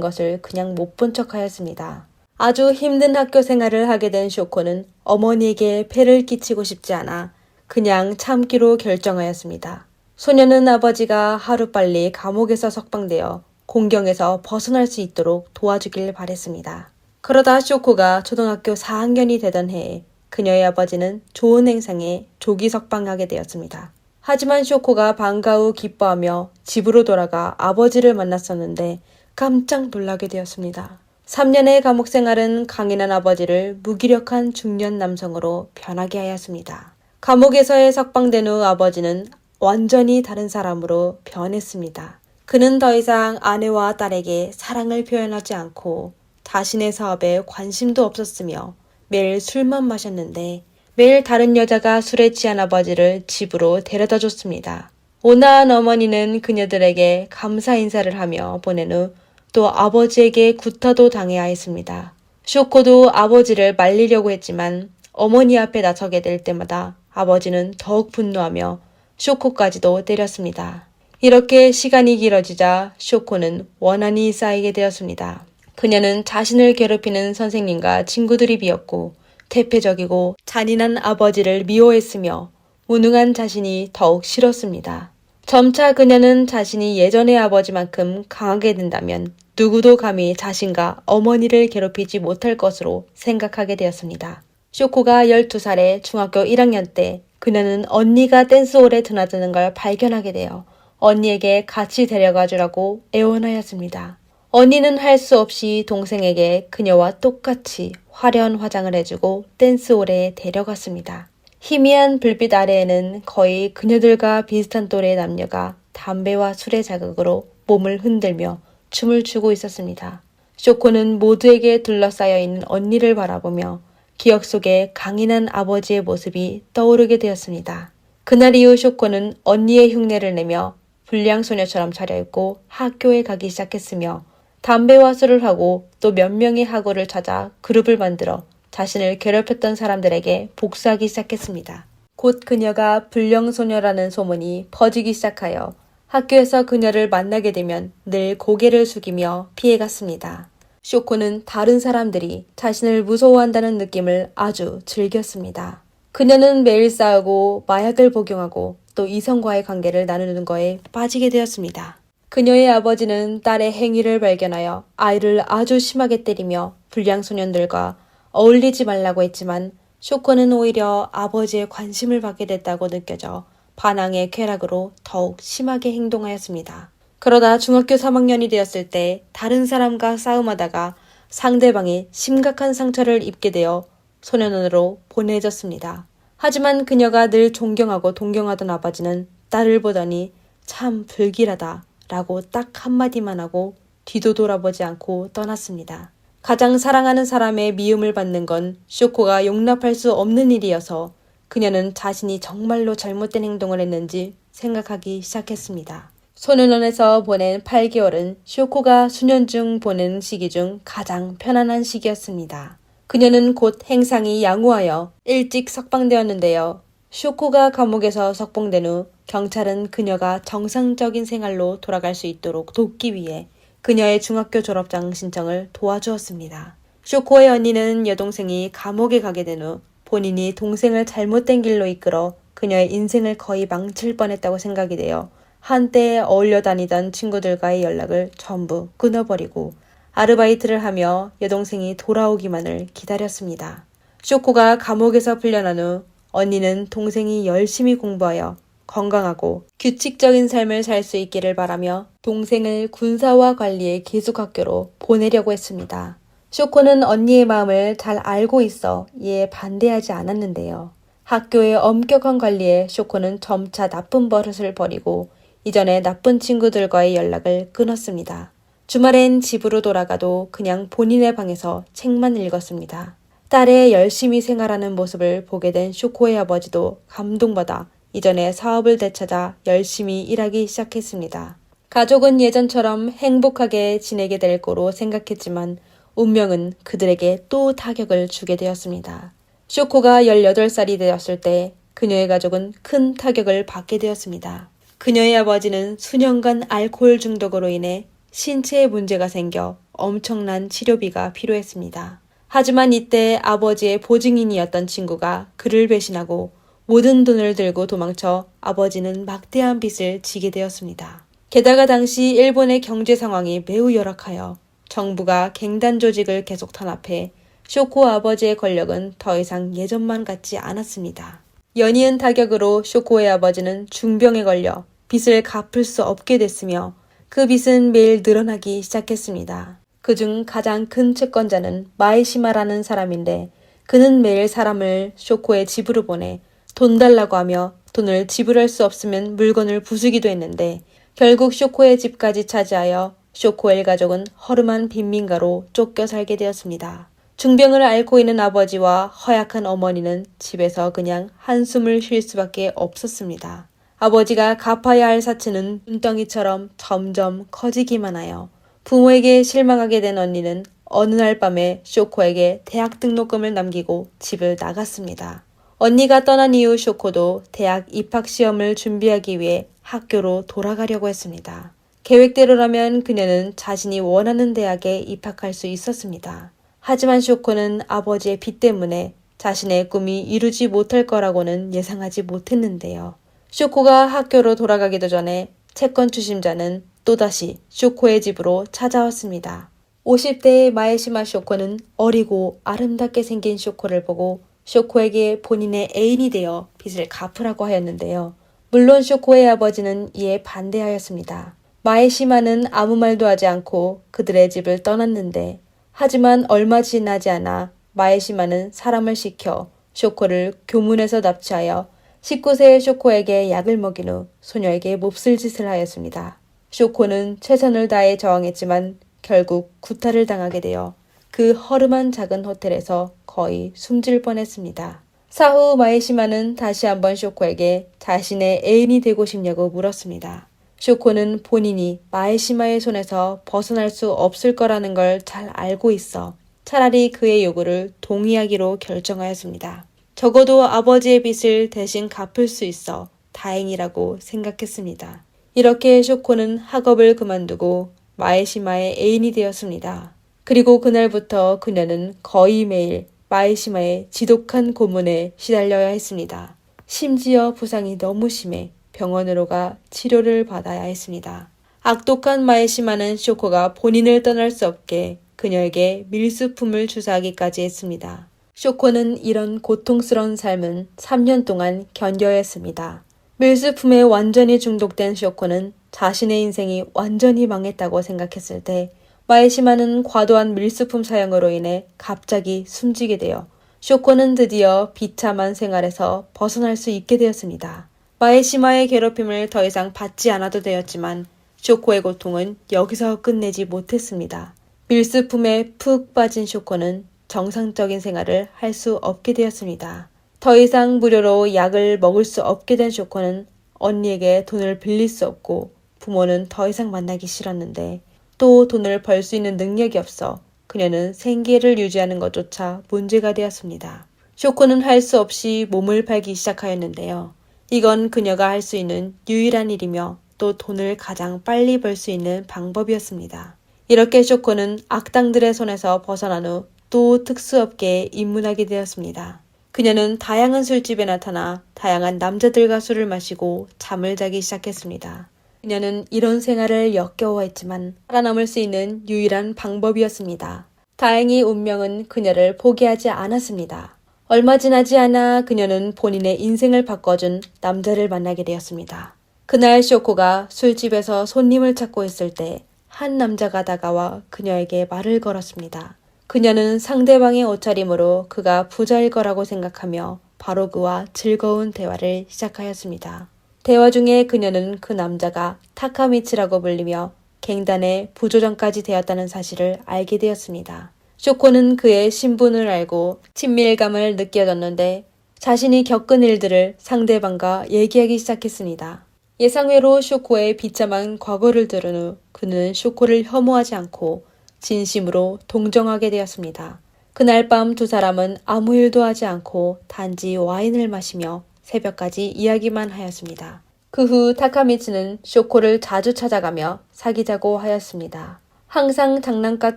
것을 그냥 못 본 척하였습니다. 아주 힘든 학교 생활을 하게 된 쇼코는 어머니에게 폐를 끼치고 싶지 않아 그냥 참기로 결정하였습니다. 소녀는 아버지가 하루빨리 감옥에서 석방되어 공경에서 벗어날 수 있도록 도와주길 바랬습니다. 그러다 쇼코가 초등학교 4학년이 되던 해에 그녀의 아버지는 좋은 행상에 조기 석방하게 되었습니다. 하지만 쇼코가 방과 후 기뻐하며 집으로 돌아가 아버지를 만났었는데 깜짝 놀라게 되었습니다. 3년의 감옥 생활은 강인한 아버지를 무기력한 중년 남성으로 변하게 하였습니다. 감옥에서의 석방된 후 아버지는 완전히 다른 사람으로 변했습니다. 그는 더 이상 아내와 딸에게 사랑을 표현하지 않고 자신의 사업에 관심도 없었으며 매일 술만 마셨는데 매일 다른 여자가 술에 취한 아버지를 집으로 데려다 줬습니다. 온화한 어머니는 그녀들에게 감사 인사를 하며 보낸 후 또 아버지에게 구타도 당해야 했습니다. 쇼코도 아버지를 말리려고 했지만 어머니 앞에 나서게 될 때마다 아버지는 더욱 분노하며 쇼코까지도 때렸습니다. 이렇게 시간이 길어지자 쇼코는 원한이 쌓이게 되었습니다. 그녀는 자신을 괴롭히는 선생님과 친구들이 비었고 퇴폐적이고 잔인한 아버지를 미워했으며 무능한 자신이 더욱 싫었습니다. 점차 그녀는 자신이 예전의 아버지만큼 강하게 된다면 누구도 감히 자신과 어머니를 괴롭히지 못할 것으로 생각하게 되었습니다. 쇼코가 12살의 중학교 1학년 때 그녀는 언니가 댄스홀에 드나드는 걸 발견하게 되어 언니에게 같이 데려가 주라고 애원하였습니다. 언니는 할 수 없이 동생에게 그녀와 똑같이 화려한 화장을 해주고 댄스홀에 데려갔습니다. 희미한 불빛 아래에는 거의 그녀들과 비슷한 또래의 남녀가 담배와 술의 자극으로 몸을 흔들며 춤을 추고 있었습니다. 쇼코는 모두에게 둘러싸여 있는 언니를 바라보며 기억 속에 강인한 아버지의 모습이 떠오르게 되었습니다. 그날 이후 쇼코는 언니의 흉내를 내며 불량소녀처럼 차려입고 학교에 가기 시작했으며 담배와 술을 하고 또 몇 명의 학우를 찾아 그룹을 만들어 자신을 괴롭혔던 사람들에게 복수하기 시작했습니다. 곧 그녀가 불량소녀라는 소문이 퍼지기 시작하여 학교에서 그녀를 만나게 되면 늘 고개를 숙이며 피해갔습니다. 쇼코는 다른 사람들이 자신을 무서워한다는 느낌을 아주 즐겼습니다. 그녀는 매일 싸우고 마약을 복용하고 또 이성과의 관계를 나누는 거에 빠지게 되었습니다. 그녀의 아버지는 딸의 행위를 발견하여 아이를 아주 심하게 때리며 불량소년들과 어울리지 말라고 했지만 쇼코는 오히려 아버지의 관심을 받게 됐다고 느껴져 반항의 쾌락으로 더욱 심하게 행동하였습니다. 그러다 중학교 3학년이 되었을 때 다른 사람과 싸움하다가 상대방이 심각한 상처를 입게 되어 소년원으로 보내졌습니다. 하지만 그녀가 늘 존경하고 동경하던 아버지는 딸을 보더니 참 불길하다 라고 딱 한마디만 하고 뒤도 돌아보지 않고 떠났습니다. 가장 사랑하는 사람의 미움을 받는 건 쇼코가 용납할 수 없는 일이어서 그녀는 자신이 정말로 잘못된 행동을 했는지 생각하기 시작했습니다. 소년원에서 보낸 8개월은 쇼코가 수년 중 보낸 시기 중 가장 편안한 시기였습니다. 그녀는 곧 행상이 양호하여 일찍 석방되었는데요. 쇼코가 감옥에서 석방된 후 경찰은 그녀가 정상적인 생활로 돌아갈 수 있도록 돕기 위해 그녀의 중학교 졸업장 신청을 도와주었습니다. 쇼코의 언니는 여동생이 감옥에 가게 된 후 본인이 동생을 잘못된 길로 이끌어 그녀의 인생을 거의 망칠 뻔했다고 생각이 되어 한때 어울려 다니던 친구들과의 연락을 전부 끊어버리고 아르바이트를 하며 여동생이 돌아오기만을 기다렸습니다. 쇼코가 감옥에서 풀려난 후 언니는 동생이 열심히 공부하여 건강하고 규칙적인 삶을 살 수 있기를 바라며 동생을 군사와 관리의 기숙학교로 보내려고 했습니다. 쇼코는 언니의 마음을 잘 알고 있어 이에 반대하지 않았는데요. 학교의 엄격한 관리에 쇼코는 점차 나쁜 버릇을 버리고 이전에 나쁜 친구들과의 연락을 끊었습니다. 주말엔 집으로 돌아가도 그냥 본인의 방에서 책만 읽었습니다. 딸의 열심히 생활하는 모습을 보게 된 쇼코의 아버지도 감동받아 이전에 사업을 되찾아 열심히 일하기 시작했습니다. 가족은 예전처럼 행복하게 지내게 될 거로 생각했지만 운명은 그들에게 또 타격을 주게 되었습니다. 쇼코가 18살이 되었을 때 그녀의 가족은 큰 타격을 받게 되었습니다. 그녀의 아버지는 수년간 알코올 중독으로 인해 신체에 문제가 생겨 엄청난 치료비가 필요했습니다. 하지만 이때 아버지의 보증인이었던 친구가 그를 배신하고 모든 돈을 들고 도망쳐 아버지는 막대한 빚을 지게 되었습니다. 게다가 당시 일본의 경제 상황이 매우 열악하여 정부가 갱단 조직을 계속 탄압해 쇼코 아버지의 권력은 더 이상 예전만 같지 않았습니다. 연이은 타격으로 쇼코의 아버지는 중병에 걸려 빚을 갚을 수 없게 됐으며 그 빚은 매일 늘어나기 시작했습니다. 그중 가장 큰 채권자는 마에시마라는 사람인데 그는 매일 사람을 쇼코의 집으로 보내 돈 달라고 하며 돈을 지불할 수 없으면 물건을 부수기도 했는데 결국 쇼코의 집까지 차지하여 쇼코의 가족은 허름한 빈민가로 쫓겨 살게 되었습니다. 중병을 앓고 있는 아버지와 허약한 어머니는 집에서 그냥 한숨을 쉴 수밖에 없었습니다. 아버지가 갚아야 할 사치는 눈덩이처럼 점점 커지기만 하여 부모에게 실망하게 된 언니는 어느 날 밤에 쇼코에게 대학 등록금을 남기고 집을 나갔습니다. 언니가 떠난 이후 쇼코도 대학 입학 시험을 준비하기 위해 학교로 돌아가려고 했습니다. 계획대로라면 그녀는 자신이 원하는 대학에 입학할 수 있었습니다. 하지만 쇼코는 아버지의 빚 때문에 자신의 꿈이 이루지 못할 거라고는 예상하지 못했는데요. 쇼코가 학교로 돌아가기도 전에 채권 추심자는 또다시 쇼코의 집으로 찾아왔습니다. 50대의 마에시마 쇼코는 어리고 아름답게 생긴 쇼코를 보고 쇼코에게 본인의 애인이 되어 빚을 갚으라고 하였는데요. 물론 쇼코의 아버지는 이에 반대하였습니다. 마에시마는 아무 말도 하지 않고 그들의 집을 떠났는데 하지만 얼마 지나지 않아 마에시마는 사람을 시켜 쇼코를 교문에서 납치하여 19세의 쇼코에게 약을 먹인 후 소녀에게 몹쓸 짓을 하였습니다. 쇼코는 최선을 다해 저항했지만 결국 구타를 당하게 되어 그 허름한 작은 호텔에서 거의 숨질 뻔했습니다. 사후 마에시마는 다시 한번 쇼코에게 자신의 애인이 되고 싶냐고 물었습니다. 쇼코는 본인이 마에시마의 손에서 벗어날 수 없을 거라는 걸 잘 알고 있어 차라리 그의 요구를 동의하기로 결정하였습니다. 적어도 아버지의 빚을 대신 갚을 수 있어 다행이라고 생각했습니다. 이렇게 쇼코는 학업을 그만두고 마에시마의 애인이 되었습니다. 그리고 그날부터 그녀는 거의 매일 마에시마의 지독한 고문에 시달려야 했습니다. 심지어 부상이 너무 심해 병원으로 가 치료를 받아야 했습니다. 악독한 마에시마는 쇼코가 본인을 떠날 수 없게 그녀에게 밀수품을 주사하기까지 했습니다. 쇼코는 이런 고통스러운 삶은 3년 동안 견뎌야 했습니다. 밀수품에 완전히 중독된 쇼코는 자신의 인생이 완전히 망했다고 생각했을 때 마에시마는 과도한 밀수품 사용으로 인해 갑자기 숨지게 되어 쇼코는 드디어 비참한 생활에서 벗어날 수 있게 되었습니다. 마에시마의 괴롭힘을 더 이상 받지 않아도 되었지만 쇼코의 고통은 여기서 끝내지 못했습니다. 밀수품에 푹 빠진 쇼코는 정상적인 생활을 할 수 없게 되었습니다. 더 이상 무료로 약을 먹을 수 없게 된 쇼코는 언니에게 돈을 빌릴 수 없고 부모는 더 이상 만나기 싫었는데 또 돈을 벌 수 있는 능력이 없어 그녀는 생계를 유지하는 것조차 문제가 되었습니다. 쇼코는 할 수 없이 몸을 팔기 시작하였는데요. 이건 그녀가 할 수 있는 유일한 일이며 또 돈을 가장 빨리 벌 수 있는 방법이었습니다. 이렇게 쇼코는 악당들의 손에서 벗어난 후 또 특수업계에 입문하게 되었습니다. 그녀는 다양한 술집에 나타나 다양한 남자들과 술을 마시고 잠을 자기 시작했습니다. 그녀는 이런 생활을 역겨워했지만 살아남을 수 있는 유일한 방법이었습니다. 다행히 운명은 그녀를 포기하지 않았습니다. 얼마 지나지 않아 그녀는 본인의 인생을 바꿔준 남자를 만나게 되었습니다. 그날 쇼코가 술집에서 손님을 찾고 있을 때 한 남자가 다가와 그녀에게 말을 걸었습니다. 그녀는 상대방의 옷차림으로 그가 부자일 거라고 생각하며 바로 그와 즐거운 대화를 시작하였습니다. 대화 중에 그녀는 그 남자가 타카미츠라고 불리며 갱단의 부조장까지 되었다는 사실을 알게 되었습니다. 쇼코는 그의 신분을 알고 친밀감을 느껴졌는데 자신이 겪은 일들을 상대방과 얘기하기 시작했습니다. 예상외로 쇼코의 비참한 과거를 들은 후 그는 쇼코를 혐오하지 않고 진심으로 동정하게 되었습니다. 그날 밤 두 사람은 아무 일도 하지 않고 단지 와인을 마시며 새벽까지 이야기만 하였습니다. 그 후 타카미츠는 쇼코를 자주 찾아가며 사귀자고 하였습니다. 항상 장난감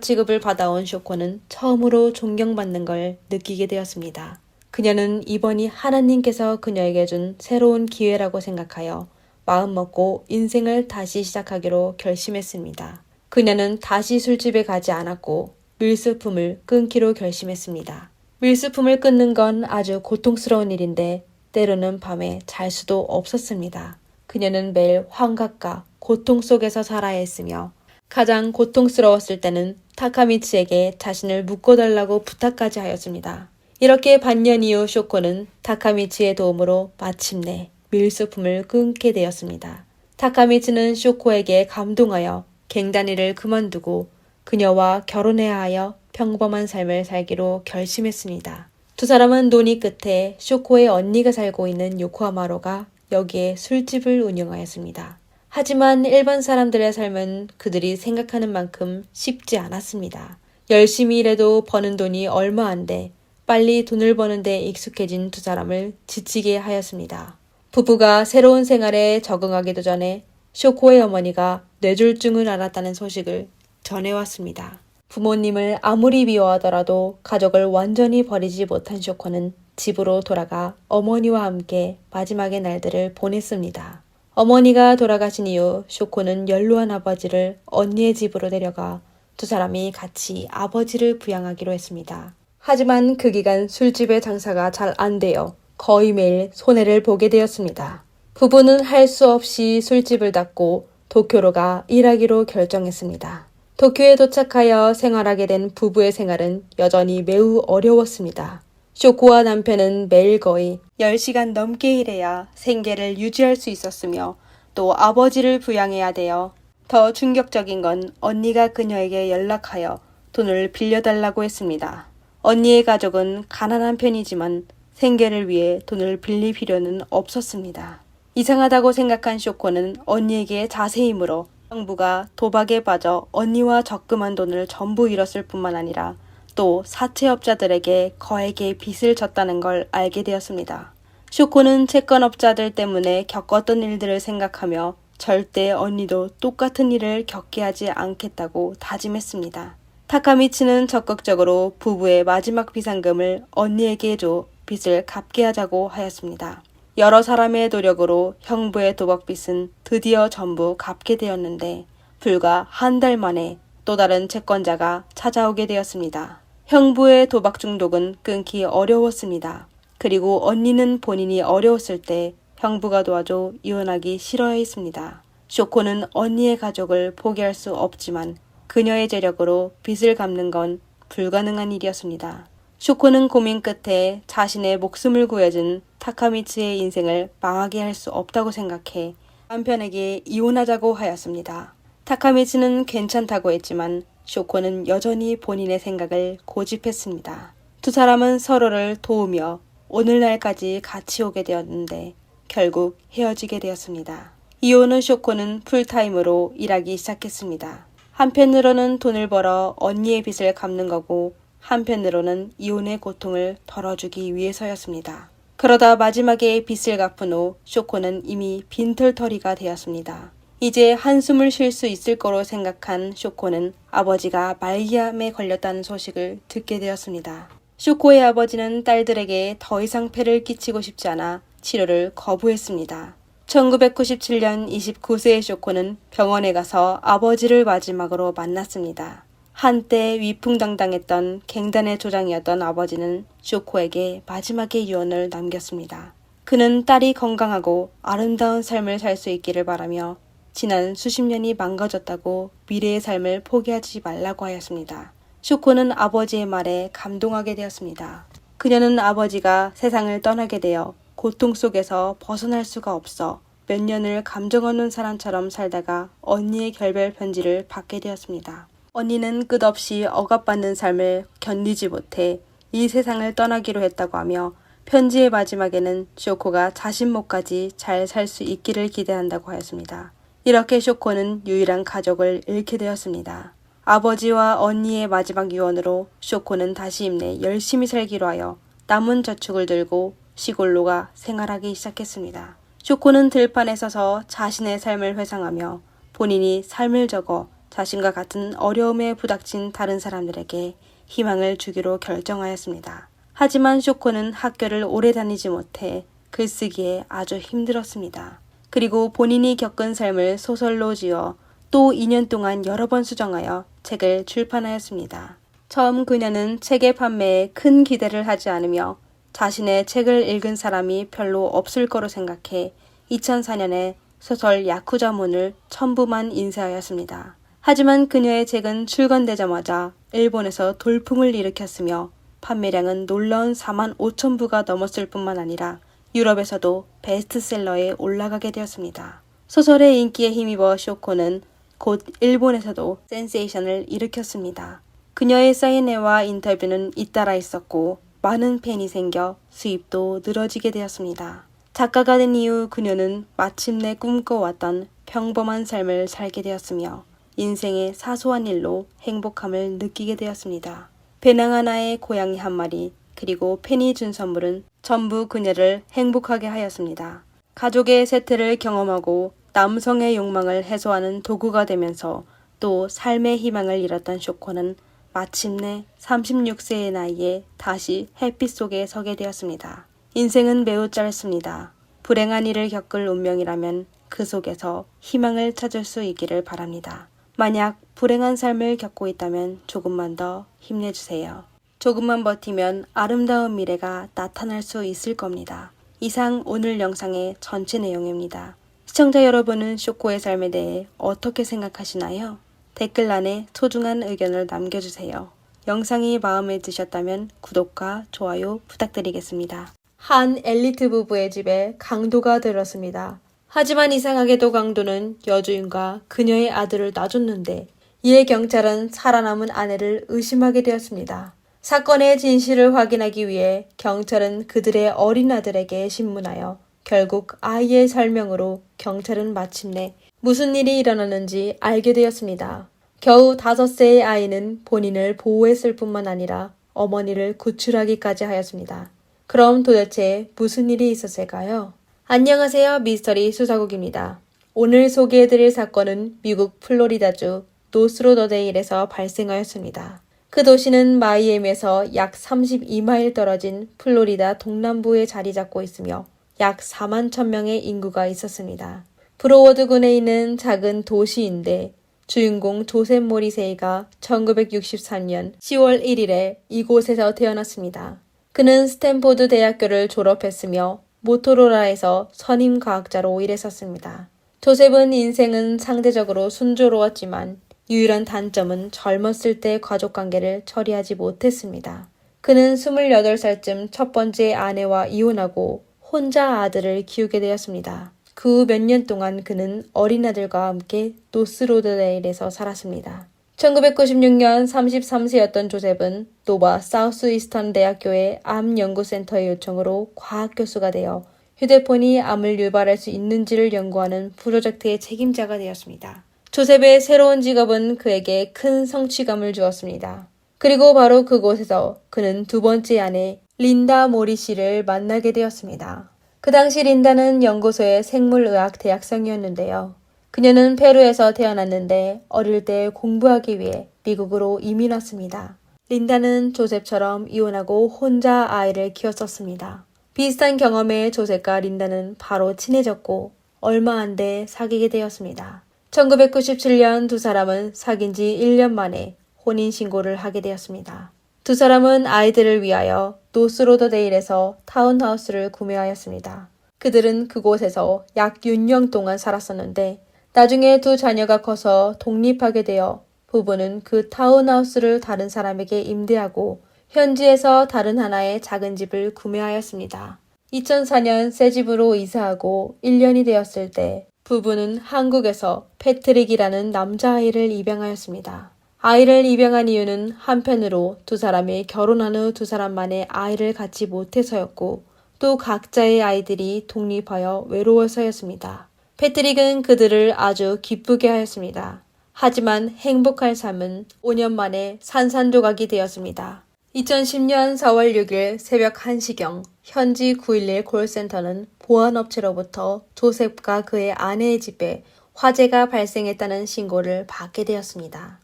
취급을 받아온 쇼코는 처음으로 존경받는 걸 느끼게 되었습니다. 그녀는 이번이 하나님께서 그녀에게 준 새로운 기회라고 생각하여 마음먹고 인생을 다시 시작하기로 결심했습니다. 그녀는 다시 술집에 가지 않았고 밀수품을 끊기로 결심했습니다. 밀수품을 끊는 건 아주 고통스러운 일인데 때로는 밤에 잘 수도 없었습니다. 그녀는 매일 환각과 고통 속에서 살아야 했으며 가장 고통스러웠을 때는 타카미츠에게 자신을 묶어달라고 부탁까지 하였습니다. 이렇게 반년 이후 쇼코는 타카미츠의 도움으로 마침내 밀수품을 끊게 되었습니다. 타카미츠는 쇼코에게 감동하여 갱단이를 그만두고 그녀와 결혼해야 하여 평범한 삶을 살기로 결심했습니다. 두 사람은 논의 끝에 쇼코의 언니가 살고 있는 요코하마로가 여기에 술집을 운영하였습니다. 하지만 일반 사람들의 삶은 그들이 생각하는 만큼 쉽지 않았습니다. 열심히 일해도 버는 돈이 얼마 안 돼 빨리 돈을 버는 데 익숙해진 두 사람을 지치게 하였습니다. 부부가 새로운 생활에 적응하기도 전에 쇼코의 어머니가 뇌졸중을 앓았다는 소식을 전해왔습니다. 부모님을 아무리 미워하더라도 가족을 완전히 버리지 못한 쇼코는 집으로 돌아가 어머니와 함께 마지막의 날들을 보냈습니다. 어머니가 돌아가신 이후 쇼코는 연로한 아버지를 언니의 집으로 데려가 두 사람이 같이 아버지를 부양하기로 했습니다. 하지만 그 기간 술집의 장사가 잘 안 되어 거의 매일 손해를 보게 되었습니다. 부부는 할 수 없이 술집을 닫고 도쿄로 가 일하기로 결정했습니다. 도쿄에 도착하여 생활하게 된 부부의 생활은 여전히 매우 어려웠습니다. 쇼코와 남편은 매일 거의 10시간 넘게 일해야 생계를 유지할 수 있었으며 또 아버지를 부양해야 되어 더 충격적인 건 언니가 그녀에게 연락하여 돈을 빌려달라고 했습니다. 언니의 가족은 가난한 편이지만 생계를 위해 돈을 빌릴 필요는 없었습니다. 이상하다고 생각한 쇼코는 언니에게 자세히 물어 형부가 도박에 빠져 언니와 적금한 돈을 전부 잃었을 뿐만 아니라 또 사채업자들에게 거액의 빚을 졌다는 걸 알게 되었습니다. 쇼코는 채권업자들 때문에 겪었던 일들을 생각하며 절대 언니도 똑같은 일을 겪게 하지 않겠다고 다짐했습니다. 타카미츠는 적극적으로 부부의 마지막 비상금을 언니에게 줘 빚을 갚게 하자고 하였습니다. 여러 사람의 노력으로 형부의 도박빚은 드디어 전부 갚게 되었는데 불과 한 달 만에 또 다른 채권자가 찾아오게 되었습니다. 형부의 도박 중독은 끊기 어려웠습니다. 그리고 언니는 본인이 어려웠을 때 형부가 도와줘 이혼하기 싫어했습니다. 쇼코는 언니의 가족을 포기할 수 없지만 그녀의 재력으로 빚을 갚는 건 불가능한 일이었습니다. 쇼코는 고민 끝에 자신의 목숨을 구해준 타카미츠의 인생을 망하게 할 수 없다고 생각해 남편에게 이혼하자고 하였습니다. 타카미츠는 괜찮다고 했지만 쇼코는 여전히 본인의 생각을 고집했습니다. 두 사람은 서로를 도우며 오늘날까지 같이 오게 되었는데 결국 헤어지게 되었습니다. 이혼 후 쇼코는 풀타임으로 일하기 시작했습니다. 한편으로는 돈을 벌어 언니의 빚을 갚는 거고 한편으로는 이혼의 고통을 덜어주기 위해서였습니다. 그러다 마지막에 빚을 갚은 후 쇼코는 이미 빈털터리가 되었습니다. 이제 한숨을 쉴 수 있을 거로 생각한 쇼코는 아버지가 말기암에 걸렸다는 소식을 듣게 되었습니다. 쇼코의 아버지는 딸들에게 더 이상 폐를 끼치고 싶지 않아 치료를 거부했습니다. 1997년 29세의 쇼코는 병원에 가서 아버지를 마지막으로 만났습니다. 한때 위풍당당했던 갱단의 조장이었던 아버지는 쇼코에게 마지막의 유언을 남겼습니다. 그는 딸이 건강하고 아름다운 삶을 살 수 있기를 바라며 지난 수십 년이 망가졌다고 미래의 삶을 포기하지 말라고 하였습니다. 쇼코는 아버지의 말에 감동하게 되었습니다. 그녀는 아버지가 세상을 떠나게 되어 고통 속에서 벗어날 수가 없어 몇 년을 감정 없는 사람처럼 살다가 언니의 결별 편지를 받게 되었습니다. 언니는 끝없이 억압받는 삶을 견디지 못해 이 세상을 떠나기로 했다고 하며 편지의 마지막에는 쇼코가 자신 목까지 잘 살 수 있기를 기대한다고 하였습니다. 이렇게 쇼코는 유일한 가족을 잃게 되었습니다. 아버지와 언니의 마지막 유언으로 쇼코는 다시 힘내 열심히 살기로 하여 남은 저축을 들고 시골로가 생활하기 시작했습니다. 쇼코는 들판에 서서 자신의 삶을 회상하며 본인이 삶을 적어 자신과 같은 어려움에 부닥친 다른 사람들에게 희망을 주기로 결정하였습니다. 하지만 쇼코는 학교를 오래 다니지 못해 글쓰기에 아주 힘들었습니다. 그리고 본인이 겪은 삶을 소설로 지어 또 2년 동안 여러 번 수정하여 책을 출판하였습니다. 처음 그녀는 책의 판매에 큰 기대를 하지 않으며 자신의 책을 읽은 사람이 별로 없을 거로 생각해 2004년에 소설 야쿠자문을 1000부만 인쇄하였습니다. 하지만 그녀의 책은 출간되자마자 일본에서 돌풍을 일으켰으며 판매량은 놀라운 45,000부가 넘었을 뿐만 아니라 유럽에서도 베스트셀러에 올라가게 되었습니다. 소설의 인기에 힘입어 쇼코는 곧 일본에서도 센세이션을 일으켰습니다. 그녀의 사인회와 인터뷰는 잇따라 있었고 많은 팬이 생겨 수입도 늘어지게 되었습니다. 작가가 된 이후 그녀는 마침내 꿈꿔왔던 평범한 삶을 살게 되었으며 인생의 사소한 일로 행복함을 느끼게 되었습니다. 배낭 하나에 고양이 한 마리 그리고 팬이 준 선물은 전부 그녀를 행복하게 하였습니다. 가족의 세태를 경험하고 남성의 욕망을 해소하는 도구가 되면서 또 삶의 희망을 잃었던 쇼코는 마침내 36세의 나이에 다시 햇빛 속에 서게 되었습니다. 인생은 매우 짧습니다. 불행한 일을 겪을 운명이라면 그 속에서 희망을 찾을 수 있기를 바랍니다. 만약 불행한 삶을 겪고 있다면 조금만 더 힘내주세요. 조금만 버티면 아름다운 미래가 나타날 수 있을 겁니다. 이상 오늘 영상의 전체 내용입니다. 시청자 여러분은 쇼코의 삶에 대해 어떻게 생각하시나요? 댓글란에 소중한 의견을 남겨주세요. 영상이 마음에 드셨다면 구독과 좋아요 부탁드리겠습니다. 한 엘리트 부부의 집에 강도가 들었습니다. 하지만 이상하게도 강도는 여주인과 그녀의 아들을 놔줬는데 이에 경찰은 살아남은 아내를 의심하게 되었습니다. 사건의 진실을 확인하기 위해 경찰은 그들의 어린 아들에게 신문하여 결국 아이의 설명으로 경찰은 마침내 무슨 일이 일어났는지 알게 되었습니다. 겨우 5세의 아이는 본인을 보호했을 뿐만 아니라 어머니를 구출하기까지 하였습니다. 그럼 도대체 무슨 일이 있었을까요? 안녕하세요. 미스터리 수사국입니다. 오늘 소개해드릴 사건은 미국 플로리다주 노스로더데일에서 발생하였습니다. 그 도시는 마이애미에서 약 32마일 떨어진 플로리다 동남부에 자리 잡고 있으며 약 4만 1,000명의 인구가 있었습니다. 브로워드군에 있는 작은 도시인데 주인공 조셉 모리세이가 1963년 10월 1일에 이곳에서 태어났습니다. 그는 스탠포드 대학교를 졸업했으며 모토로라에서 선임과학자로 일했었습니다. 조셉은 인생은 상대적으로 순조로웠지만 유일한 단점은 젊었을 때 가족관계를 처리하지 못했습니다. 그는 28살쯤 첫 번째 아내와 이혼하고 혼자 아들을 키우게 되었습니다. 그 후 몇 년 동안 그는 어린아들과 함께 노스로드데일에서 살았습니다. 1996년 33세였던 조셉은 노바 사우스이스턴 대학교의 암 연구센터의 요청으로 과학교수가 되어 휴대폰이 암을 유발할 수 있는지를 연구하는 프로젝트의 책임자가 되었습니다. 조셉의 새로운 직업은 그에게 큰 성취감을 주었습니다. 그리고 바로 그곳에서 그는 두 번째 아내 린다 모리씨를 만나게 되었습니다. 그 당시 린다는 연구소의 생물의학 대학생이었는데요. 그녀는 페루에서 태어났는데 어릴 때 공부하기 위해 미국으로 이민 왔습니다. 린다는 조셉처럼 이혼하고 혼자 아이를 키웠었습니다. 비슷한 경험에 조셉과 린다는 바로 친해졌고 얼마 안 돼 사귀게 되었습니다. 1997년 두 사람은 사귄 지 1년 만에 혼인신고를 하게 되었습니다. 두 사람은 아이들을 위하여 노스로더데일에서 타운하우스를 구매하였습니다. 그들은 그곳에서 약 6년 동안 살았었는데 나중에 두 자녀가 커서 독립하게 되어 부부는 그 타운하우스를 다른 사람에게 임대하고 현지에서 다른 하나의 작은 집을 구매하였습니다. 2004년 새 집으로 이사하고 1년이 되었을 때 부부는 한국에서 패트릭이라는 남자아이를 입양하였습니다. 아이를 입양한 이유는 한편으로 두 사람이 결혼한 후 두 사람만의 아이를 갖지 못해서였고 또 각자의 아이들이 독립하여 외로워서였습니다. 패트릭은 그들을 아주 기쁘게 하였습니다. 하지만 행복한 삶은 5년 만에 산산조각이 되었습니다. 2010년 4월 6일 새벽 1시경 현지 911 콜센터는 보안업체로부터 조셉과 그의 아내의 집에 화재가 발생했다는 신고를 받게 되었습니다.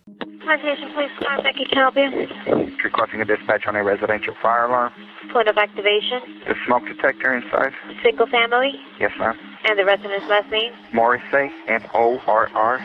Hi, station police contact. Can help you? Requesting a dispatch on a residential fire alarm. Point of activation. The smoke detector inside? Single family. Yes, ma'am. And the resident's last name. Morrissey, Morrissey.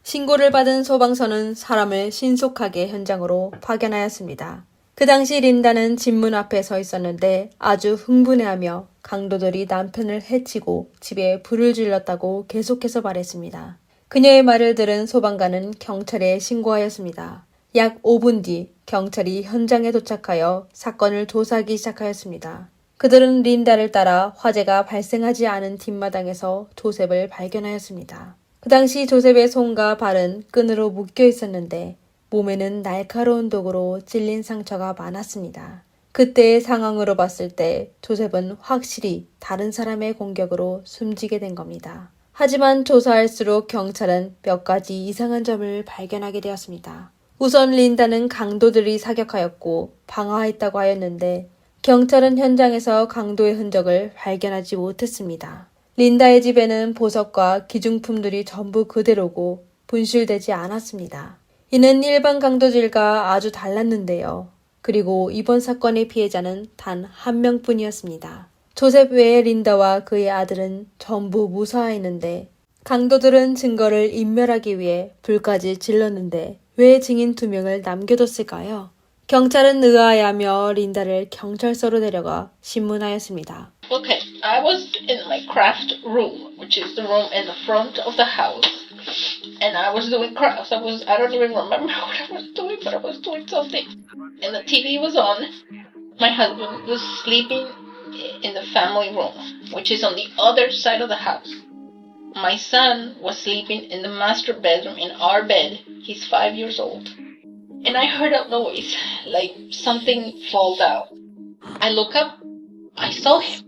신고를 받은 소방서는 사람을 신속하게 현장으로 파견하였습니다. 그 당시 린다는 집 문 앞에 서 있었는데 아주 흥분해하며 강도들이 남편을 해치고 집에 불을 질렀다고 계속해서 말했습니다. 그녀의 말을 들은 소방관은 경찰에 신고하였습니다. 약 5분 뒤 경찰이 현장에 도착하여 사건을 조사하기 시작하였습니다. 그들은 린다를 따라 화재가 발생하지 않은 뒷마당에서 조셉을 발견하였습니다. 그 당시 조셉의 손과 발은 끈으로 묶여 있었는데 몸에는 날카로운 독으로 찔린 상처가 많았습니다. 그때의 상황으로 봤을 때 조셉은 확실히 다른 사람의 공격으로 숨지게 된 겁니다. 하지만 조사할수록 경찰은 몇 가지 이상한 점을 발견하게 되었습니다. 우선 린다는 강도들이 사격하였고 방화했다고 하였는데 경찰은 현장에서 강도의 흔적을 발견하지 못했습니다. 린다의 집에는 보석과 기중품들이 전부 그대로고 분실되지 않았습니다. 이는 일반 강도질과 아주 달랐는데요. 그리고 이번 사건의 피해자는 단 한 명뿐이었습니다. 조셉 외에 린다와 그의 아들은 전부 무사했는데 강도들은 증거를 인멸하기 위해 불까지 질렀는데 왜 증인 2명을 남겨뒀을까요? 경찰은 의아해하며 린다를 경찰서로 데려가 신문하였습니다. Okay, I was in my craft room, which is the room in the front of the house. And I was doing crafts. I don't even remember what I was doing, but I was doing something. And the TV was on. My husband was sleeping in the family room, which is on the other side of the house. My son was sleeping in the master bedroom in our bed. He's 5 years old. And I heard a noise, like something fall down. I look up, I saw him.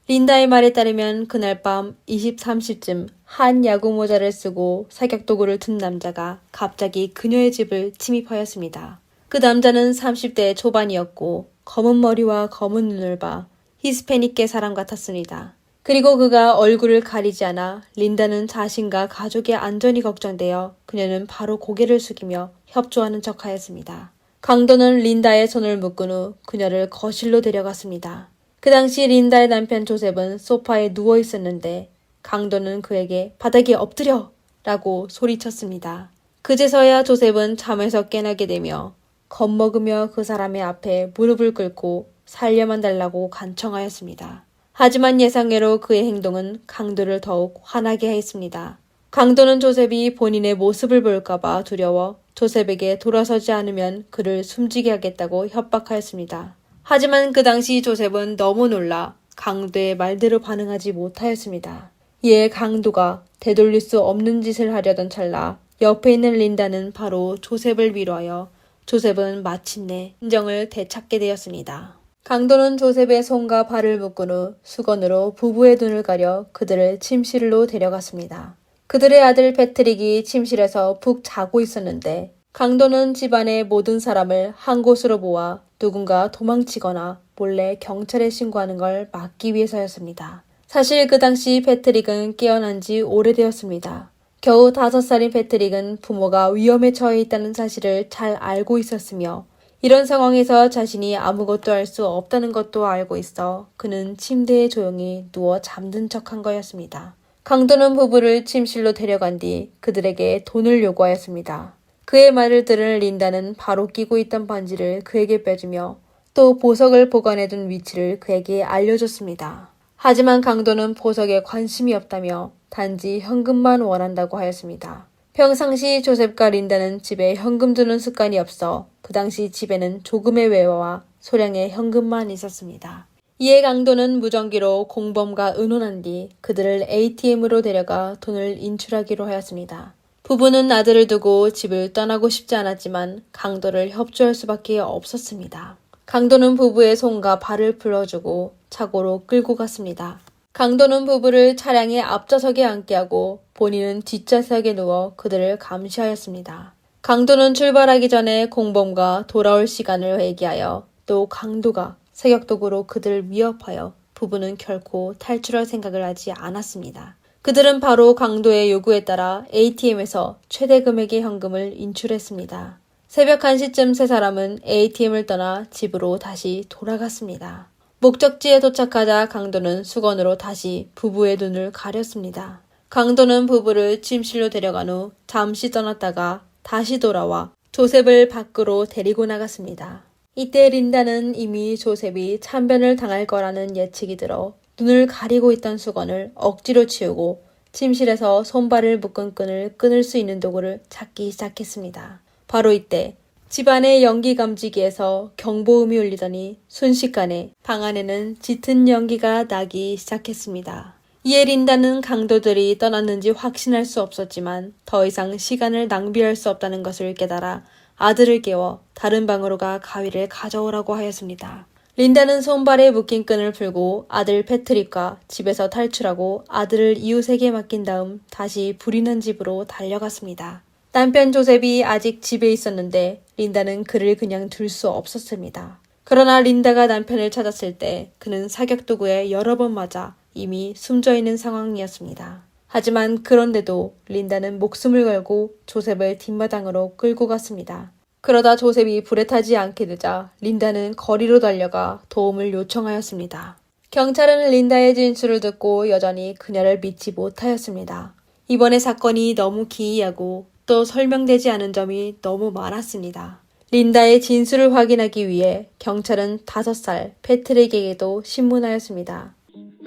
린다의 말에 따르면 그날 밤 23시쯤 한 야구 모자를 쓰고 사격도구를 든 남자가 갑자기 그녀의 집을 침입하였습니다. 그 남자는 30대 초반이었고 검은 머리와 검은 눈을 봐 히스패닉계 사람 같았습니다. 그리고 그가 얼굴을 가리지 않아 린다는 자신과 가족의 안전이 걱정되어 그녀는 바로 고개를 숙이며 협조하는 척하였습니다. 강도는 린다의 손을 묶은 후 그녀를 거실로 데려갔습니다. 그 당시 린다의 남편 조셉은 소파에 누워 있었는데 강도는 그에게 바닥에 엎드려! 라고 소리쳤습니다. 그제서야 조셉은 잠에서 깨나게 되며 겁먹으며 그 사람의 앞에 무릎을 꿇고 살려만 달라고 간청하였습니다. 하지만 예상외로 그의 행동은 강도를 더욱 화나게 했습니다. 강도는 조셉이 본인의 모습을 볼까봐 두려워 조셉에게 돌아서지 않으면 그를 숨지게 하겠다고 협박하였습니다. 하지만 그 당시 조셉은 너무 놀라 강도의 말대로 반응하지 못하였습니다. 이에 강도가 되돌릴 수 없는 짓을 하려던 찰나 옆에 있는 린다는 바로 조셉을 위로하여 조셉은 마침내 진정을 되찾게 되었습니다. 강도는 조셉의 손과 발을 묶은 후 수건으로 부부의 눈을 가려 그들을 침실로 데려갔습니다. 그들의 아들 패트릭이 침실에서 푹 자고 있었는데 강도는 집안의 모든 사람을 한 곳으로 모아 누군가 도망치거나 몰래 경찰에 신고하는 걸 막기 위해서였습니다. 사실 그 당시 패트릭은 깨어난 지 오래되었습니다. 겨우 5살인 패트릭은 부모가 위험에 처해 있다는 사실을 잘 알고 있었으며 이런 상황에서 자신이 아무것도 할 수 없다는 것도 알고 있어 그는 침대에 조용히 누워 잠든 척한 거였습니다. 강도는 부부를 침실로 데려간 뒤 그들에게 돈을 요구하였습니다. 그의 말을 들은 린다는 바로 끼고 있던 반지를 그에게 빼주며 또 보석을 보관해둔 위치를 그에게 알려줬습니다. 하지만 강도는 보석에 관심이 없다며 단지 현금만 원한다고 하였습니다. 평상시 조셉과 린다는 집에 현금 두는 습관이 없어 그 당시 집에는 조금의 외화와 소량의 현금만 있었습니다. 이에 강도는 무전기로 공범과 의논한 뒤 그들을 ATM으로 데려가 돈을 인출하기로 하였습니다. 부부는 아들을 두고 집을 떠나고 싶지 않았지만 강도를 협조할 수밖에 없었습니다. 강도는 부부의 손과 발을 풀어주고 차고로 끌고 갔습니다. 강도는 부부를 차량의 앞좌석에 앉게 하고 본인은 뒷좌석에 누워 그들을 감시하였습니다. 강도는 출발하기 전에 공범과 돌아올 시간을 회기하여 또 강도가 사격도구로 그들을 위협하여 부부는 결코 탈출할 생각을 하지 않았습니다. 그들은 바로 강도의 요구에 따라 ATM에서 최대 금액의 현금을 인출했습니다. 새벽 1시쯤 세 사람은 ATM을 떠나 집으로 다시 돌아갔습니다. 목적지에 도착하자 강도는 수건으로 다시 부부의 눈을 가렸습니다. 강도는 부부를 침실로 데려간 후 잠시 떠났다가 다시 돌아와 조셉을 밖으로 데리고 나갔습니다. 이때 린다는 이미 조셉이 참변을 당할 거라는 예측이 들어 눈을 가리고 있던 수건을 억지로 치우고 침실에서 손발을 묶은 끈을 끊을 수 있는 도구를 찾기 시작했습니다. 바로 이때 집안의 연기 감지기에서 경보음이 울리더니 순식간에 방 안에는 짙은 연기가 나기 시작했습니다. 이에 린다는 강도들이 떠났는지 확신할 수 없었지만 더 이상 시간을 낭비할 수 없다는 것을 깨달아 아들을 깨워 다른 방으로 가 가위를 가져오라고 하였습니다. 린다는 손발에 묶인 끈을 풀고 아들 패트릭과 집에서 탈출하고 아들을 이웃에게 맡긴 다음 다시 불이 난 집으로 달려갔습니다. 남편 조셉이 아직 집에 있었는데 린다는 그를 그냥 둘 수 없었습니다. 그러나 린다가 남편을 찾았을 때 그는 사격도구에 여러 번 맞아 이미 숨져 있는 상황이었습니다. 하지만 그런데도 린다는 목숨을 걸고 조셉을 뒷마당으로 끌고 갔습니다. 그러다 조셉이 불에 타지 않게 되자 린다는 거리로 달려가 도움을 요청하였습니다. 경찰은 린다의 진술을 듣고 여전히 그녀를 믿지 못하였습니다. 이번에 사건이 너무 기이하고 또 설명되지 않은 점이 너무 많았습니다. 린다의 진술을 확인하기 위해 경찰은 5살 패트릭에게도 신문하였습니다.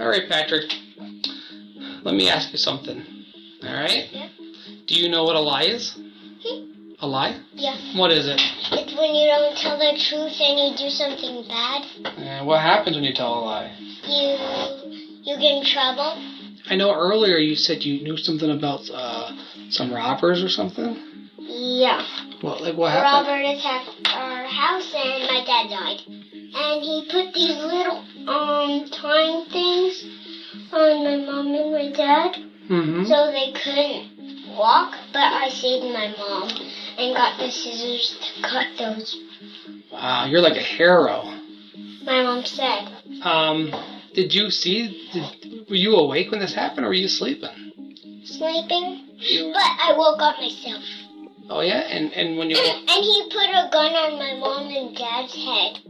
Alright, Patrick. Let me ask you something. Alright? Yeah. Do you know what a lie is? A lie? Yeah. What is it? It's when you don't tell the truth and you do something bad. And what happens when you tell a lie? You get in trouble. I know earlier you said you knew something about some robbers or something. Yeah. What happened? Robert attacked our house and my dad died. And he put these little time things on my mom and my dad Mm-hmm. so they couldn't walk, but I saved my mom and got the scissors to cut those. Wow, you're like a hero. My mom said. Did you were you awake when this happened or were you sleeping? Sleeping, but I woke up myself. Oh yeah? And when you And he put a gun on my mom and dad's head.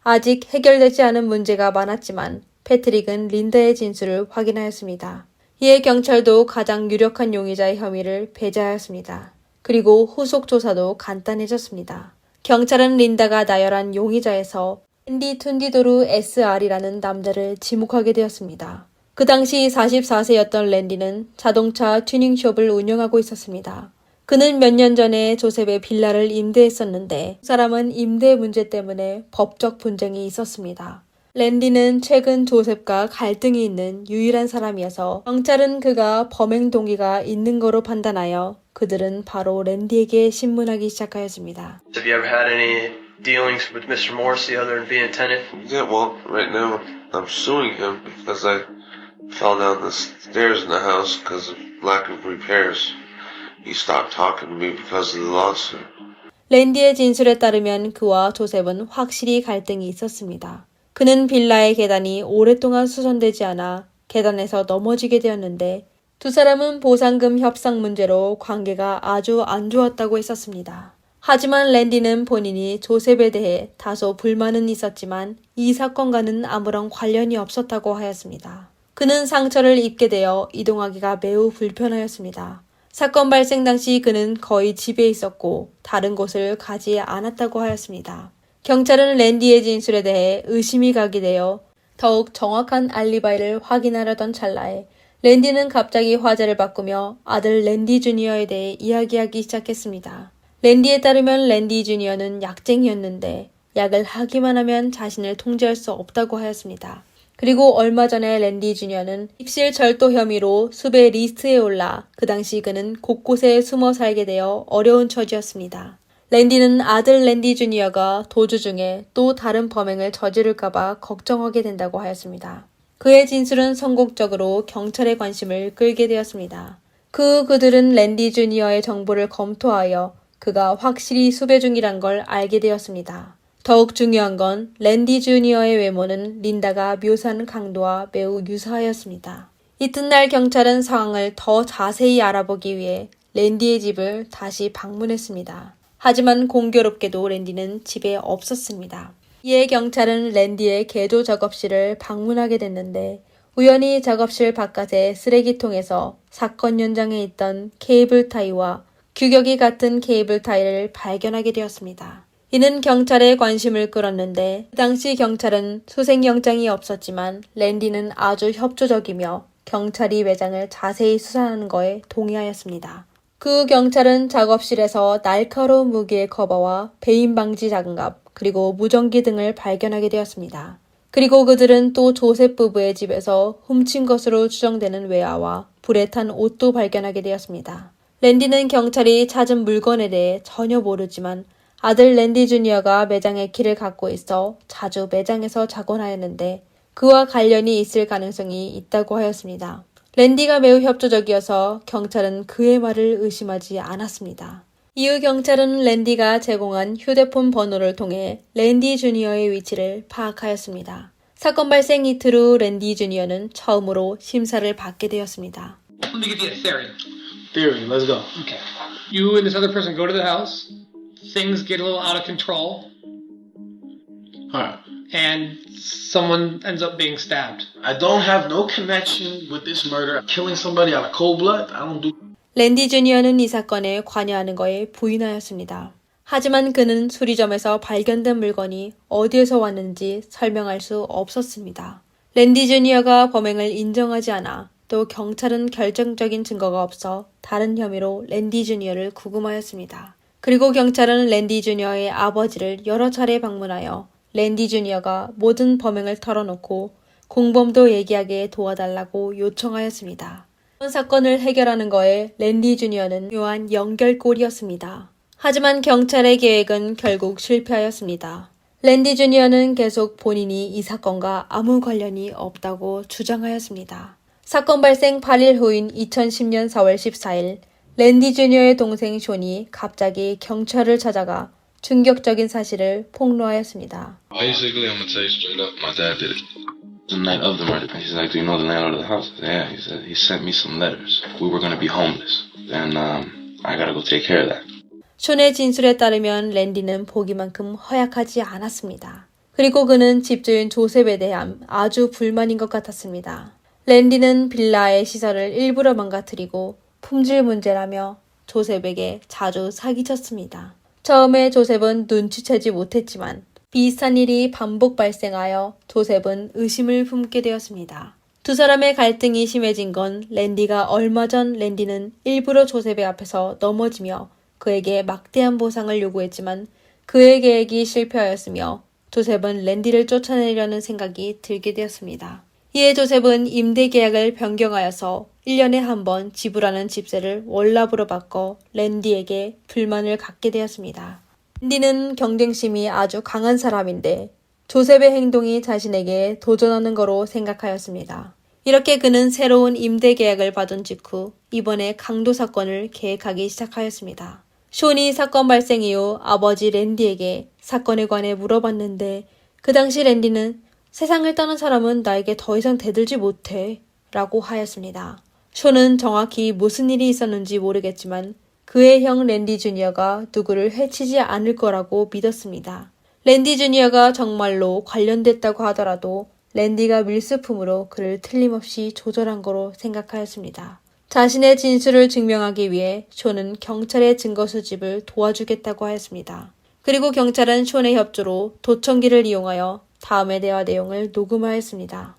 아직 해결되지 않은 문제가 많았지만 패트릭은 린다의 진술을 확인하였습니다. 이에 경찰도 가장 유력한 용의자의 혐의를 배제하였습니다. 그리고 후속 조사도 간단해졌습니다. 경찰은 린다가 나열한 용의자에서 앤디 툰디도르 SR이라는 남자를 지목하게 되었습니다. 그 당시 44세였던 랜디는 자동차 튜닝숍을 운영하고 있었습니다. 그는 몇 년 전에 조셉의 빌라를 임대했었는데 그 사람은 임대 문제 때문에 법적 분쟁이 있었습니다. 랜디는 최근 조셉과 갈등이 있는 유일한 사람이어서 경찰은 그가 범행 동기가 있는 거로 판단하여 그들은 바로 랜디에게 신문하기 시작하였습니다. Have you ever had any dealings with Mr. Morrissey other than being a tenant? Yeah, well, right now I'm suing him because I fell down the stairs in the house because of lack of repairs. He stopped talking to me because of the lawsuit. 랜디의 진술에 따르면 그와 조셉은 확실히 갈등이 있었습니다. 그는 빌라의 계단이 오랫동안 수선되지 않아 계단에서 넘어지게 되었는데 두 사람은 보상금 협상 문제로 관계가 아주 안 좋았다고 했었습니다. 하지만 랜디는 본인이 조셉에 대해 다소 불만은 있었지만 이 사건과는 아무런 관련이 없었다고 하였습니다. 그는 상처를 입게 되어 이동하기가 매우 불편하였습니다. 사건 발생 당시 그는 거의 집에 있었고 다른 곳을 가지 않았다고 하였습니다. 경찰은 랜디의 진술에 대해 의심이 가게 되어 더욱 정확한 알리바이를 확인하려던 찰나에 랜디는 갑자기 화제를 바꾸며 아들 랜디 주니어에 대해 이야기하기 시작했습니다. 랜디에 따르면 랜디 주니어는 약쟁이였는데 약을 하기만 하면 자신을 통제할 수 없다고 하였습니다. 그리고 얼마 전에 랜디 주니어는 입실 절도 혐의로 수배 리스트에 올라 그 당시 그는 곳곳에 숨어 살게 되어 어려운 처지였습니다. 랜디는 아들 랜디 주니어가 도주 중에 또 다른 범행을 저지를까봐 걱정하게 된다고 하였습니다. 그의 진술은 성공적으로 경찰의 관심을 끌게 되었습니다. 그들은 랜디 주니어의 정보를 검토하여 그가 확실히 수배 중이란 걸 알게 되었습니다. 더욱 중요한 건 랜디 주니어의 외모는 린다가 묘사한 강도와 매우 유사하였습니다. 이튿날 경찰은 상황을 더 자세히 알아보기 위해 랜디의 집을 다시 방문했습니다. 하지만 공교롭게도 랜디는 집에 없었습니다. 이에 경찰은 랜디의 개조 작업실을 방문하게 됐는데 우연히 작업실 바깥의 쓰레기통에서 사건 현장에 있던 케이블 타이와 규격이 같은 케이블 타이를 발견하게 되었습니다. 이는 경찰의 관심을 끌었는데 그 당시 경찰은 수색영장이 없었지만 랜디는 아주 협조적이며 경찰이 매장을 자세히 수사하는 거에 동의하였습니다. 그 경찰은 작업실에서 날카로운 무기의 커버와 배임 방지 장갑 그리고 무전기 등을 발견하게 되었습니다. 그리고 그들은 또 조셉 부부의 집에서 훔친 것으로 추정되는 외화와 불에 탄 옷도 발견하게 되었습니다. 랜디는 경찰이 찾은 물건에 대해 전혀 모르지만 아들 랜디 주니어가 매장의 키를 갖고 있어 자주 매장에서 자곤 하였는데 그와 관련이 있을 가능성이 있다고 하였습니다. 랜디가 매우 협조적이어서 경찰은 그의 말을 의심하지 않았습니다. 이후 경찰은 랜디가 제공한 휴대폰 번호를 통해 랜디 주니어의 위치를 파악하였습니다. 사건 발생 이틀 후 랜디 주니어는 처음으로 심사를 받게 되었습니다. Let me give you a theory. Theory, let's go. Okay. You and this other person go to the house. Things get a little out of control. Alright. And someone ends up being stabbed. I don't have no connection with this murder. Killing somebody out of cold blood, I don't do. 랜디 주니어는 이 사건에 관여하는 거에 부인하였습니다. 하지만 그는 수리점에서 발견된 물건이 어디에서 왔는지 설명할 수 없었습니다. 랜디 주니어가 범행을 인정하지 않아 또 경찰은 결정적인 증거가 없어 다른 혐의로 랜디 주니어를 구금하였습니다. 그리고 경찰은 랜디 주니어의 아버지를 여러 차례 방문하여 랜디 주니어가 모든 범행을 털어놓고 공범도 얘기하게 도와달라고 요청하였습니다. 이번 사건을 해결하는 거에 랜디 주니어는 묘한 연결고리였습니다. 하지만 경찰의 계획은 결국 실패하였습니다. 랜디 주니어는 계속 본인이 이 사건과 아무 관련이 없다고 주장하였습니다. 사건 발생 8일 후인 2010년 4월 14일 랜디 주니어의 동생 숀이 갑자기 경찰을 찾아가 충격적인 사실을 폭로하였습니다. Basically, I'm gonna tell you straight up, my dad did it. The night of the murder, he's like, do you know the landlord of the house? I said, yeah, he said, he sent me some letters. We were gonna be homeless. And I gotta go take care of that. 숀의 진술에 따르면 랜디는 보기만큼 허약하지 않았습니다. 그리고 그는 집주인 조셉에 대한 아주 불만인 것 같았습니다. 랜디는 빌라의 시설을 일부러 망가뜨리고 품질 문제라며 조셉에게 자주 사기쳤습니다. 처음에 조셉은 눈치채지 못했지만 비슷한 일이 반복 발생하여 조셉은 의심을 품게 되었습니다. 두 사람의 갈등이 심해진 건 랜디가 얼마 전 랜디는 일부러 조셉의 앞에서 넘어지며 그에게 막대한 보상을 요구했지만 그의 계획이 실패하였으며 조셉은 랜디를 쫓아내려는 생각이 들게 되었습니다. 이에 조셉은 임대 계약을 변경하여서 1년에 한 번 지불하는 집세를 월납으로 바꿔 랜디에게 불만을 갖게 되었습니다. 랜디는 경쟁심이 아주 강한 사람인데 조셉의 행동이 자신에게 도전하는 거로 생각하였습니다. 이렇게 그는 새로운 임대 계약을 받은 직후 이번에 강도 사건을 계획하기 시작하였습니다. 숀이 사건 발생 이후 아버지 랜디에게 사건에 관해 물어봤는데 그 당시 랜디는 세상을 떠난 사람은 나에게 더 이상 대들지 못해 라고 하였습니다. 숀은 정확히 무슨 일이 있었는지 모르겠지만 그의 형 랜디 주니어가 누구를 해치지 않을 거라고 믿었습니다. 랜디 주니어가 정말로 관련됐다고 하더라도 랜디가 밀수품으로 그를 틀림없이 조절한 거로 생각하였습니다. 자신의 진술을 증명하기 위해 숀은 경찰의 증거 수집을 도와주겠다고 하였습니다. 그리고 경찰은 숀의 협조로 도청기를 이용하여 다음의 대화 내용을 녹음하였습니다.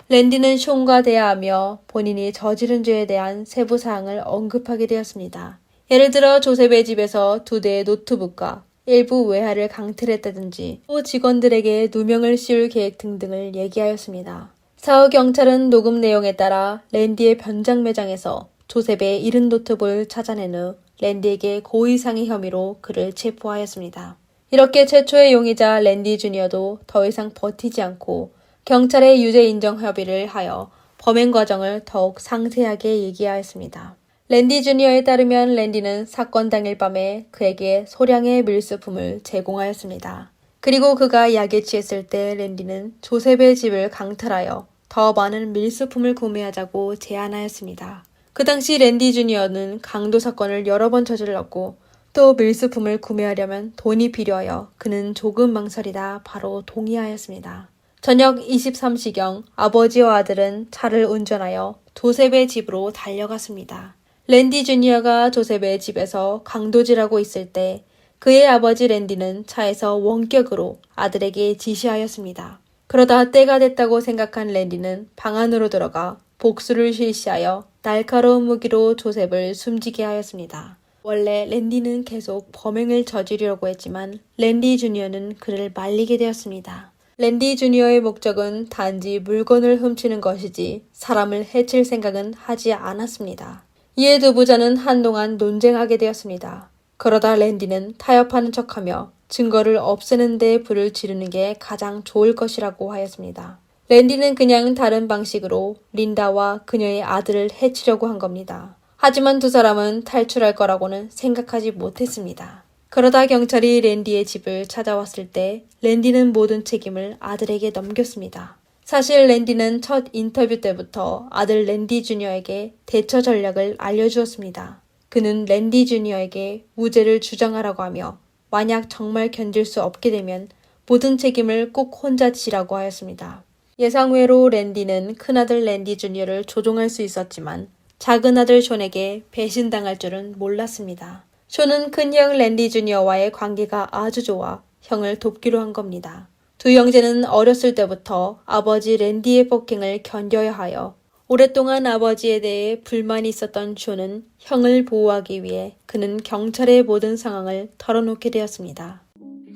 랜디는 숀과 대화하며 본인이 저지른 죄에 대한 세부 사항을 언급하게 되었습니다. 예를 들어 조셉의 집에서 2대의 노트북과 일부 외화를 강탈했다든지 또 직원들에게 누명을 씌울 계획 등등을 얘기하였습니다. 사후 경찰은 녹음 내용에 따라 랜디의 변장 매장에서 조셉의 잃은 노트북을 찾아낸 후 랜디에게 고의상해 혐의로 그를 체포하였습니다. 이렇게 최초의 용의자 랜디 주니어도 더 이상 버티지 않고 경찰의 유죄 인정 협의를 하여 범행 과정을 더욱 상세하게 얘기하였습니다. 랜디 주니어에 따르면 랜디는 사건 당일 밤에 그에게 소량의 밀수품을 제공하였습니다. 그리고 그가 약에 취했을 때 랜디는 조셉의 집을 강탈하여 더 많은 밀수품을 구매하자고 제안하였습니다. 그 당시 랜디 주니어는 강도 사건을 여러 번 저질렀고 또 밀수품을 구매하려면 돈이 필요하여 그는 조금 망설이다 바로 동의하였습니다. 저녁 23시경 아버지와 아들은 차를 운전하여 조셉의 집으로 달려갔습니다. 랜디 주니어가 조셉의 집에서 강도질하고 있을 때 그의 아버지 랜디는 차에서 원격으로 아들에게 지시하였습니다. 그러다 때가 됐다고 생각한 랜디는 방 안으로 들어가 복수를 실시하여 날카로운 무기로 조셉을 숨지게 하였습니다. 원래 랜디는 계속 범행을 저지르려고 했지만 랜디 주니어는 그를 말리게 되었습니다. 랜디 주니어의 목적은 단지 물건을 훔치는 것이지 사람을 해칠 생각은 하지 않았습니다. 이에 두 부자는 한동안 논쟁하게 되었습니다. 그러다 랜디는 타협하는 척하며 증거를 없애는 데 불을 지르는 게 가장 좋을 것이라고 하였습니다. 랜디는 그냥 다른 방식으로 린다와 그녀의 아들을 해치려고 한 겁니다. 하지만 두 사람은 탈출할 거라고는 생각하지 못했습니다. 그러다 경찰이 랜디의 집을 찾아왔을 때 랜디는 모든 책임을 아들에게 넘겼습니다. 사실 랜디는 첫 인터뷰 때부터 아들 랜디 주니어에게 대처 전략을 알려주었습니다. 그는 랜디 주니어에게 무죄를 주장하라고 하며 만약 정말 견딜 수 없게 되면 모든 책임을 꼭 혼자 지라고 하였습니다. 예상외로 랜디는 큰아들 랜디 주니어를 조종할 수 있었지만 작은 아들 숀에게 배신당할 줄은 몰랐습니다. 숀은 큰형 랜디 주니어와의 관계가 아주 좋아 형을 돕기로 한 겁니다. 두 형제는 어렸을 때부터 아버지 랜디의 폭행을 견뎌야 하여 오랫동안 아버지에 대해 불만이 있었던 숀은 형을 보호하기 위해 그는 경찰의 모든 상황을 털어놓게 되었습니다.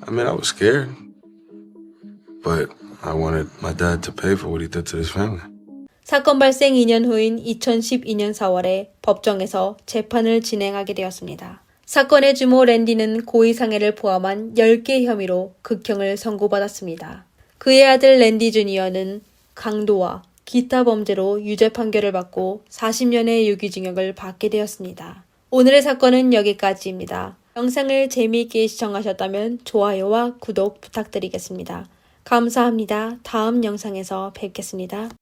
I mean, I was scared, but I wanted my dad to pay for what he did to his family. 사건 발생 2년 후인 2012년 4월에 법정에서 재판을 진행하게 되었습니다. 사건의 주모 랜디는 고의상해를 포함한 10개 혐의로 극형을 선고받았습니다. 그의 아들 랜디 주니어는 강도와 기타 범죄로 유죄 판결을 받고 40년의 유기징역을 받게 되었습니다. 오늘의 사건은 여기까지입니다. 영상을 재미있게 시청하셨다면 좋아요와 구독 부탁드리겠습니다. 감사합니다. 다음 영상에서 뵙겠습니다.